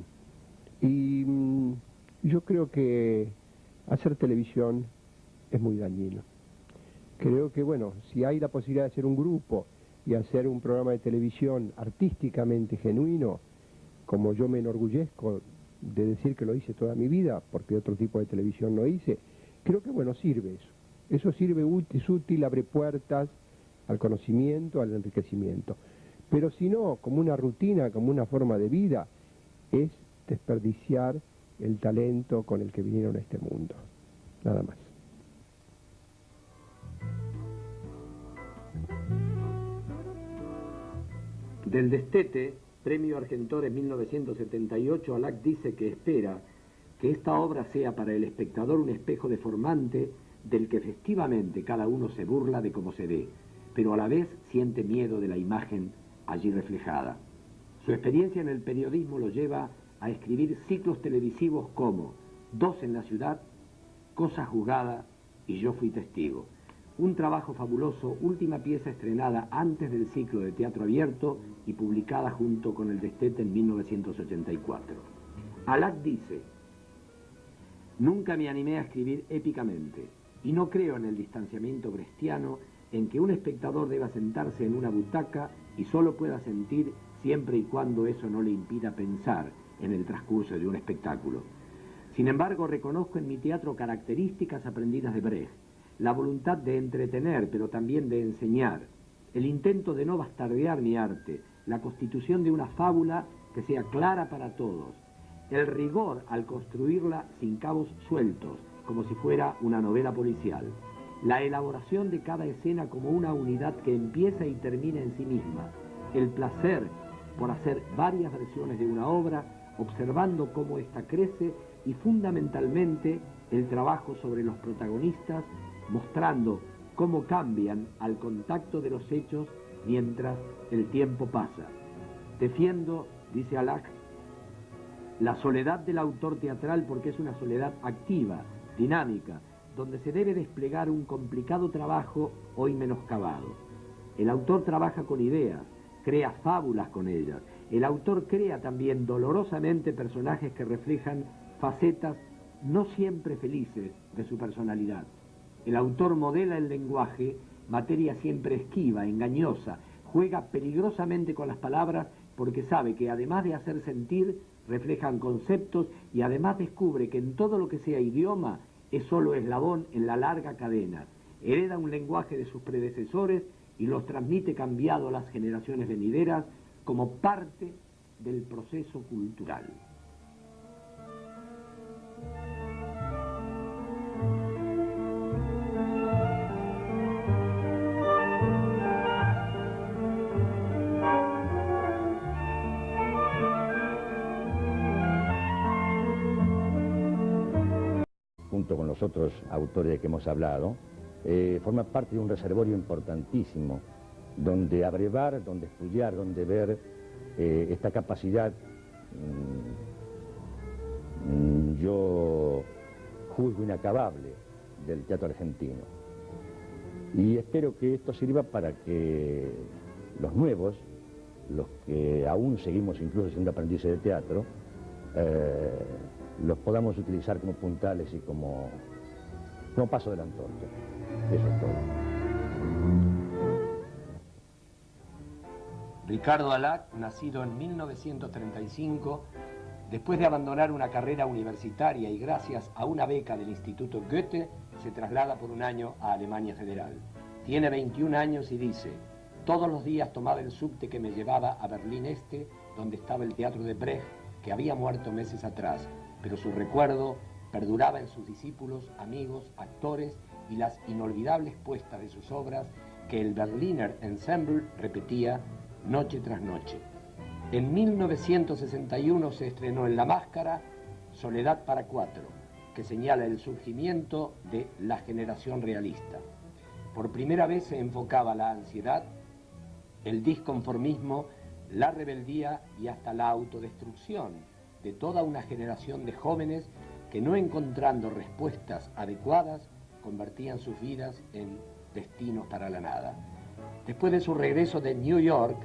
Y yo creo que hacer televisión es muy dañino. Creo que, bueno, si hay la posibilidad de hacer un grupo y hacer un programa de televisión artísticamente genuino, como yo me enorgullezco de decir que lo hice toda mi vida, porque otro tipo de televisión no hice, creo que, bueno, sirve eso. Eso sirve, es útil, abre puertas al conocimiento, al enriquecimiento. Pero si no, como una rutina, como una forma de vida, es desperdiciar el talento con el que vinieron a este mundo. Nada más. Del Destete, Premio Argentores 1978, Alac dice que espera que esta obra sea para el espectador un espejo deformante del que festivamente cada uno se burla de cómo se ve, pero a la vez siente miedo de la imagen allí reflejada. Su experiencia en el periodismo lo lleva a escribir ciclos televisivos como Dos en la ciudad, Cosa juzgada y Yo fui testigo. Un trabajo fabuloso, última pieza estrenada antes del ciclo de teatro abierto y publicada junto con el Destete en 1984. Alac dice: nunca me animé a escribir épicamente y no creo en el distanciamiento brechtiano en que un espectador deba sentarse en una butaca y solo pueda sentir siempre y cuando eso no le impida pensar en el transcurso de un espectáculo. Sin embargo, reconozco en mi teatro características aprendidas de Brecht, la voluntad de entretener, pero también de enseñar, el intento de no bastardear mi arte, la constitución de una fábula que sea clara para todos, el rigor al construirla sin cabos sueltos, como si fuera una novela policial, la elaboración de cada escena como una unidad que empieza y termina en sí misma, el placer por hacer varias versiones de una obra, observando cómo ésta crece y fundamentalmente el trabajo sobre los protagonistas, mostrando cómo cambian al contacto de los hechos mientras el tiempo pasa. Defiendo, dice Alac, la soledad del autor teatral porque es una soledad activa, dinámica, donde se debe desplegar un complicado trabajo hoy menoscabado. El autor trabaja con ideas, crea fábulas con ellas. El autor crea también dolorosamente personajes que reflejan facetas no siempre felices de su personalidad. El autor modela el lenguaje, materia siempre esquiva, engañosa, juega peligrosamente con las palabras porque sabe que además de hacer sentir, reflejan conceptos y además descubre que en todo lo que sea idioma es solo eslabón en la larga cadena. Hereda un lenguaje de sus predecesores y los transmite cambiado a las generaciones venideras como parte del proceso cultural. Junto con los otros autores de que hemos hablado, forma parte de un reservorio importantísimo, donde abrevar, donde estudiar, donde ver esta capacidad, yo juzgo inacabable, del teatro argentino. Y espero que esto sirva para que los nuevos, los que aún seguimos incluso siendo aprendices de teatro, los podamos utilizar como puntales y como paso de la antorcha. Eso es todo. Ricardo Alac, nacido en 1935, después de abandonar una carrera universitaria y gracias a una beca del Instituto Goethe, se traslada por un año a Alemania Federal. Tiene 21 años y dice: todos los días tomaba el subte que me llevaba a Berlín Este, donde estaba el teatro de Brecht, que había muerto meses atrás, pero su recuerdo perduraba en sus discípulos, amigos, actores y las inolvidables puestas de sus obras que el Berliner Ensemble repetía noche tras noche. En 1961 se estrenó en La Máscara Soledad para cuatro, que señala el surgimiento de la generación realista. Por primera vez se enfocaba la ansiedad, el disconformismo, la rebeldía y hasta la autodestrucción de toda una generación de jóvenes que, no encontrando respuestas adecuadas, convertían sus vidas en destinos para la nada. Después de su regreso de New York,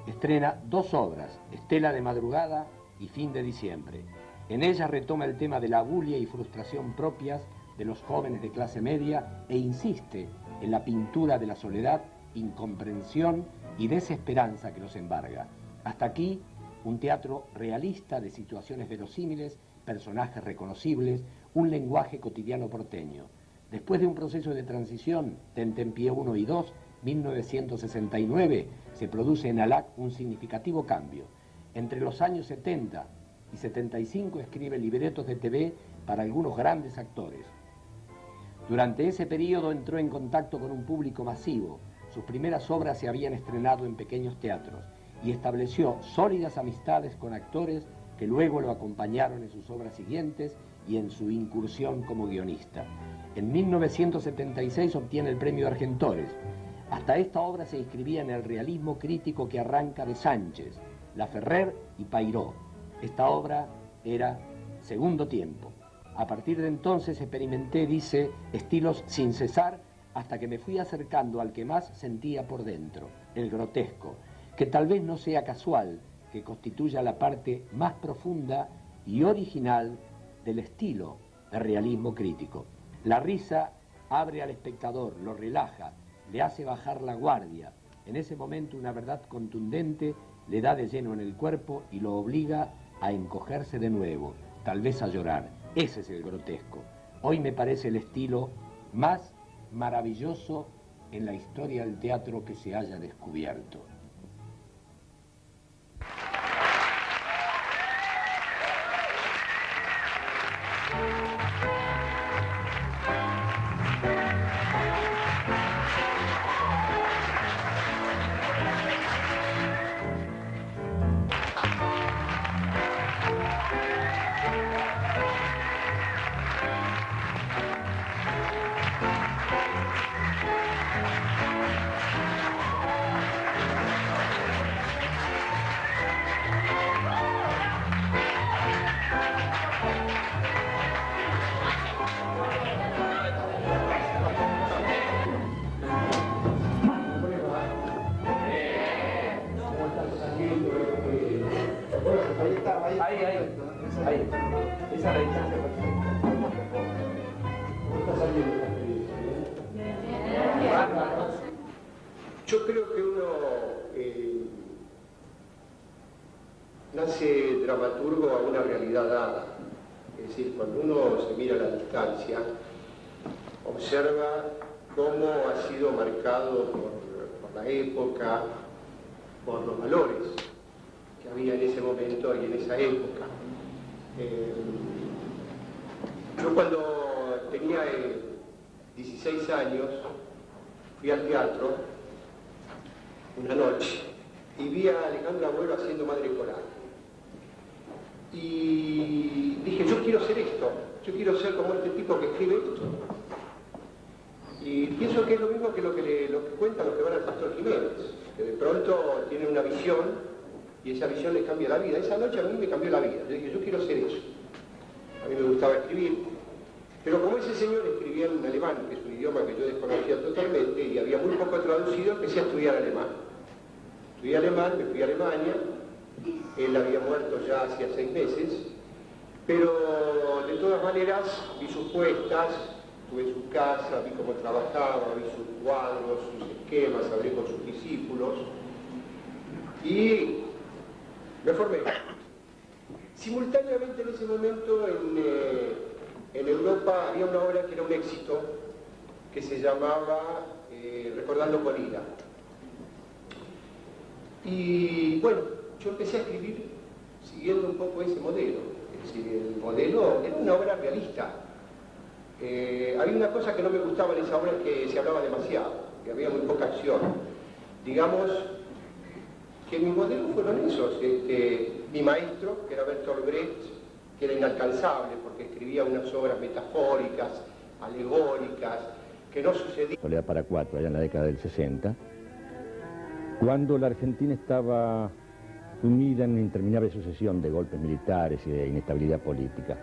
estrena dos obras, Estela de madrugada y Fin de diciembre. En ellas retoma el tema de la bulia y frustración propias de los jóvenes de clase media e insiste en la pintura de la soledad, incomprensión y desesperanza que los embarga. Hasta aquí, un teatro realista de situaciones verosímiles, personajes reconocibles, un lenguaje cotidiano porteño. Después de un proceso de transición, Tentempié 1 y 2, 1969, se produce en Alac un significativo cambio. Entre los años 70 y 75 escribe libretos de TV para algunos grandes actores. Durante ese periodo entró en contacto con un público masivo. Sus primeras obras se habían estrenado en pequeños teatros y estableció sólidas amistades con actores que luego lo acompañaron en sus obras siguientes y en su incursión como guionista. En 1976 obtiene el premio Argentores. Hasta esta obra se inscribía en el realismo crítico que arranca de Sánchez, Laferrer y Pairó. Esta obra era Segundo Tiempo. A partir de entonces experimenté, dice, estilos sin cesar hasta que me fui acercando al que más sentía por dentro, el grotesco, que tal vez no sea casual que constituya la parte más profunda y original del estilo de realismo crítico. La risa abre al espectador, lo relaja, le hace bajar la guardia. En ese momento una verdad contundente le da de lleno en el cuerpo y lo obliga a encogerse de nuevo, tal vez a llorar. Ese es el grotesco. Hoy me parece el estilo más maravilloso en la historia del teatro que se haya descubierto. Ahí. Esa es la distancia perfecta. Está saliendo esta experiencia. Yo creo que uno nace dramaturgo a una realidad dada. Es decir, cuando uno se mira a la distancia, observa cómo ha sido marcado por la época, por los valores que había en ese momento y en esa época. Yo cuando tenía 16 años fui al teatro una noche y vi a Alejandro Agüero haciendo Madre Coral. Y dije, yo quiero ser esto, yo quiero ser como este tipo que escribe esto. Y pienso que es lo mismo que lo que cuentan los que van al Pastor Jiménez, que de pronto tienen una visión y esa visión les cambia la vida. Esa noche a mí me cambió la vida. Yo dije, yo quiero ser eso. A mí me gustaba escribir, pero como ese señor escribía en alemán, que es un idioma que yo desconocía totalmente y había muy poco traducido, empecé a estudiar alemán. Estudié alemán, me fui a Alemania, él había muerto ya hacía 6 meses, pero de todas maneras vi sus puestas, estuve en su casa, vi cómo trabajaba, vi sus cuadros, sus esquemas, hablé con sus discípulos y me formé. Simultáneamente en ese momento en Europa había una obra que era un éxito, que se llamaba Recordando con ira. Y bueno, yo empecé a escribir siguiendo un poco ese modelo. Es decir, el modelo era una obra realista. Había una cosa que no me gustaba en esa obra, que se hablaba demasiado, que había muy poca acción. Digamos que mis modelos fueron esos. Mi maestro, que era Bertolt Brecht, que era inalcanzable porque escribía unas obras metafóricas, alegóricas, que no sucedían. Soledad para Cuatro, allá en la década del 60, cuando la Argentina estaba sumida en una interminable sucesión de golpes militares y de inestabilidad política.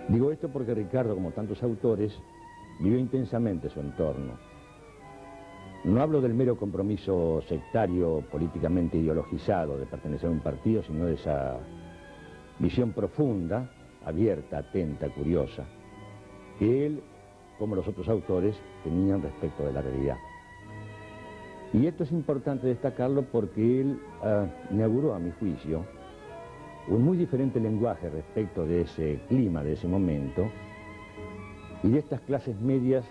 Digo esto porque Ricardo, como tantos autores, vivió intensamente su entorno. No hablo del mero compromiso sectario, políticamente ideologizado, de pertenecer a un partido, sino de esa visión profunda, abierta, atenta, curiosa, que él, como los otros autores, tenían respecto de la realidad. Y esto es importante destacarlo porque él inauguró, a mi juicio, un muy diferente lenguaje respecto de ese clima, de ese momento, y de estas clases medias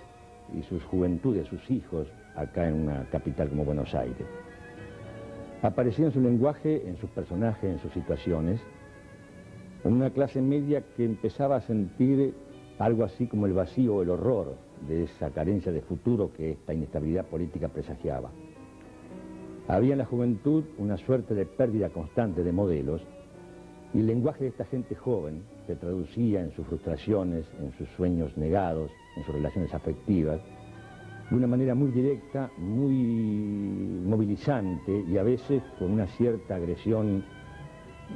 y sus juventudes, sus hijos, acá en una capital como Buenos Aires. Aparecía en su lenguaje, en sus personajes, en sus situaciones, una clase media que empezaba a sentir algo así como el vacío o el horror de esa carencia de futuro que esta inestabilidad política presagiaba. Había en la juventud una suerte de pérdida constante de modelos, y el lenguaje de esta gente joven se traducía en sus frustraciones, en sus sueños negados, en sus relaciones afectivas, de una manera muy directa, muy movilizante y a veces con una cierta agresión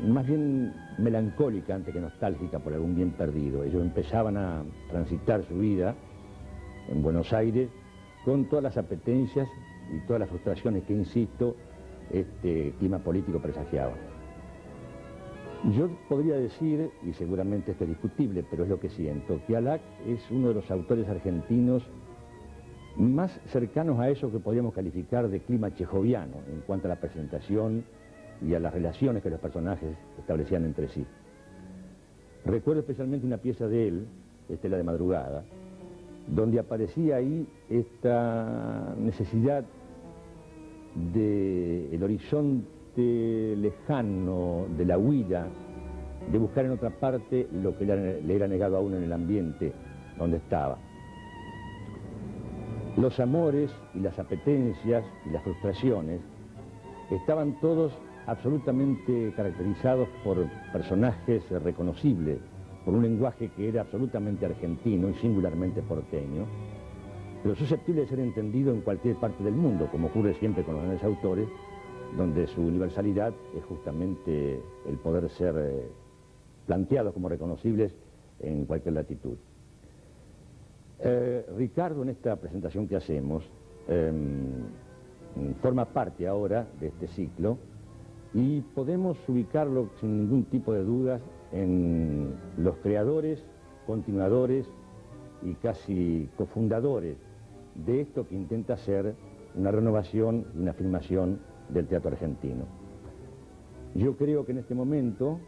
más bien melancólica antes que nostálgica por algún bien perdido. Ellos empezaban a transitar su vida en Buenos Aires con todas las apetencias y todas las frustraciones que, insisto, este clima político presagiaba. Yo podría decir, y seguramente esto es discutible, pero es lo que siento, que Alac es uno de los autores argentinos más cercanos a eso que podríamos calificar de clima chejoviano en cuanto a la presentación y a las relaciones que los personajes establecían entre sí. Recuerdo especialmente una pieza de él, Estela de Madrugada, donde aparecía ahí esta necesidad del horizonte lejano de la huida, de buscar en otra parte lo que le era negado a uno en el ambiente donde estaba. Los amores y las apetencias y las frustraciones estaban todos absolutamente caracterizados por personajes reconocibles, por un lenguaje que era absolutamente argentino y singularmente porteño, pero susceptible de ser entendido en cualquier parte del mundo, como ocurre siempre con los grandes autores, donde su universalidad es justamente el poder ser planteados como reconocibles en cualquier latitud. Ricardo, en esta presentación que hacemos, forma parte ahora de este ciclo y podemos ubicarlo sin ningún tipo de dudas en los creadores, continuadores y casi cofundadores de esto que intenta ser una renovación y una afirmación del teatro argentino. Yo creo que en este momento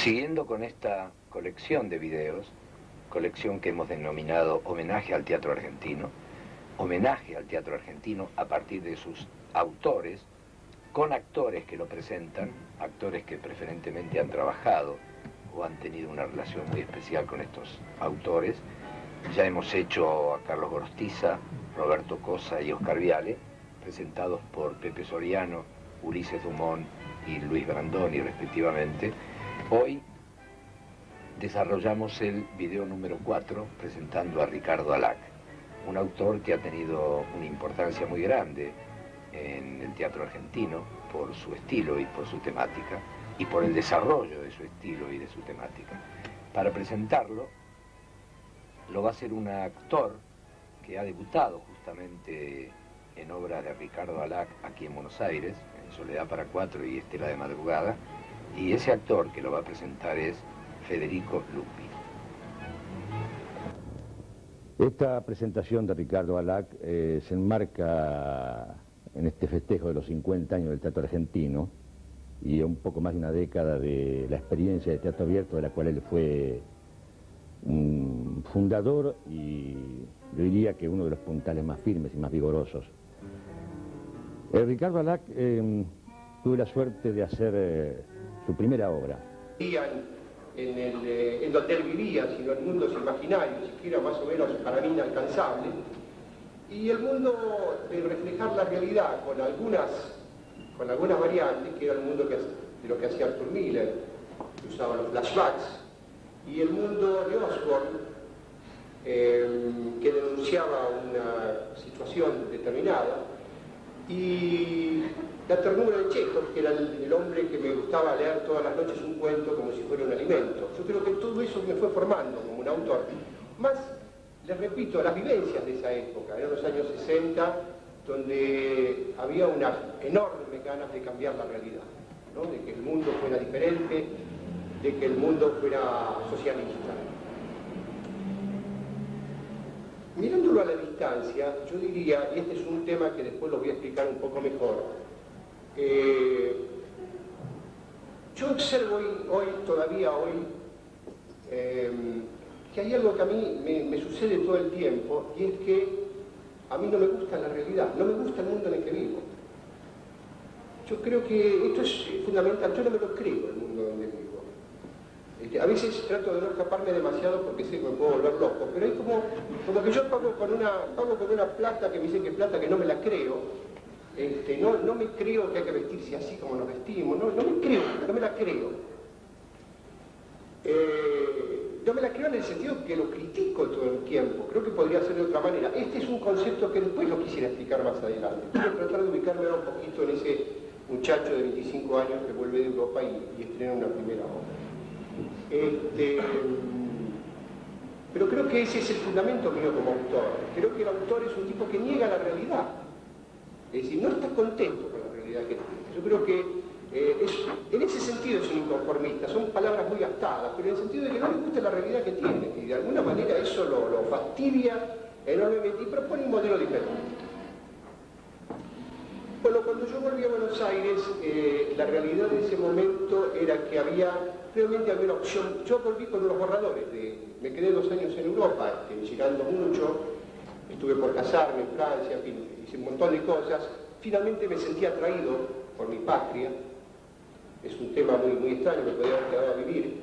Siguiendo con esta colección de videos, colección que hemos denominado Homenaje al Teatro Argentino, homenaje al teatro argentino a partir de sus autores, con actores que lo presentan, actores que preferentemente han trabajado o han tenido una relación muy especial con estos autores. Ya hemos hecho a Carlos Gorostiza, Roberto Cosa y Oscar Viale, presentados por Pepe Soriano, Ulises Dumont y Luis Brandoni respectivamente. Hoy desarrollamos el video número 4 presentando a Ricardo Alac, un autor que ha tenido una importancia muy grande en el teatro argentino por su estilo y por su temática y por el desarrollo de su estilo y de su temática. Para presentarlo lo va a hacer un actor que ha debutado justamente en obras de Ricardo Alac aquí en Buenos Aires, en Soledad para Cuatro y Estela de Madrugada, y ese actor que lo va a presentar es Federico Lupi. Esta presentación de Ricardo Alac se enmarca en este festejo de los 50 años del teatro argentino y un poco más de una década de la experiencia de teatro abierto, de la cual él fue un fundador y yo diría que uno de los puntales más firmes y más vigorosos. Ricardo Alac tuve la suerte de hacer su primera obra. En donde él vivía, sino en mundos imaginarios, siquiera más o menos para mí inalcanzable, y el mundo de reflejar la realidad con algunas variantes, que era el mundo de lo que hacía Arthur Miller, que usaba los flashbacks, y el mundo de Osborne, que denunciaba una situación determinada, y la ternura de Chekhov, que era el hombre que me gustaba leer todas las noches un cuento como si fuera un alimento. Yo creo que todo eso me fue formando como un autor. Más, les repito, las vivencias de esa época, eran los años 60, donde había unas enormes ganas de cambiar la realidad, ¿no? De que el mundo fuera diferente, de que el mundo fuera socialista. Mirándolo a la distancia, yo diría, y este es un tema que después lo voy a explicar un poco mejor, yo observo todavía hoy, que hay algo que a mí me sucede todo el tiempo, y es que a mí no me gusta la realidad, no me gusta el mundo en el que vivo. Yo creo que esto es fundamental, yo no me lo creo el mundo donde vivo. A veces trato de no escaparme demasiado porque sé que me puedo volver loco, pero hay como que yo pago con una plata que me dicen que es plata que no me la creo. No me creo que hay que vestirse así como nos vestimos, no me creo, no me la creo. No me la creo en el sentido que lo critico todo el tiempo, creo que podría ser de otra manera. Este es un concepto que después lo quisiera explicar más adelante. Quiero tratar de ubicarme un poquito en ese muchacho de 25 años que vuelve de Europa y estrena una primera obra. Pero creo que ese es el fundamento mío como autor. Creo que el autor es un tipo que niega la realidad. Es decir, no está contento con la realidad que tiene. Yo creo que en ese sentido es un inconformista. Son palabras muy gastadas, pero en el sentido de que no le gusta la realidad que tiene. Y de alguna manera eso lo fastidia enormemente y propone un modelo diferente. Bueno, cuando yo volví a Buenos Aires, la realidad de ese momento era que realmente había una opción. Yo volví con unos borradores, me quedé 2 años en Europa, girando mucho, estuve por casarme en Francia, en fin, hice un montón de cosas. Finalmente me sentí atraído por mi patria. Es un tema muy extraño, me podría haber quedado a vivir,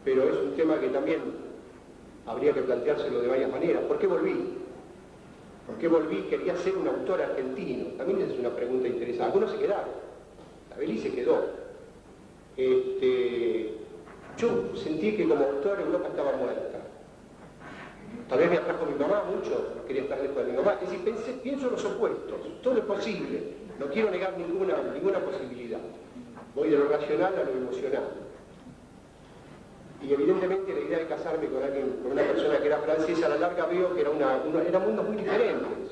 pero es un tema que también habría que planteárselo de varias maneras. ¿Por qué volví? ¿Por qué volví? Quería ser un autor argentino. También es una pregunta interesante. Algunos se quedaron. La Beli se quedó. Yo sentí que como autor Europa estaba muerta. Tal vez me atrajo mi mamá mucho, no quería estar lejos de mi mamá. Es decir, pienso los opuestos. Todo es posible. No quiero negar ninguna posibilidad. Voy de lo racional a lo emocional. Y evidentemente la idea de casarme con una persona que era francesa, a la larga veo que eran mundos muy diferentes.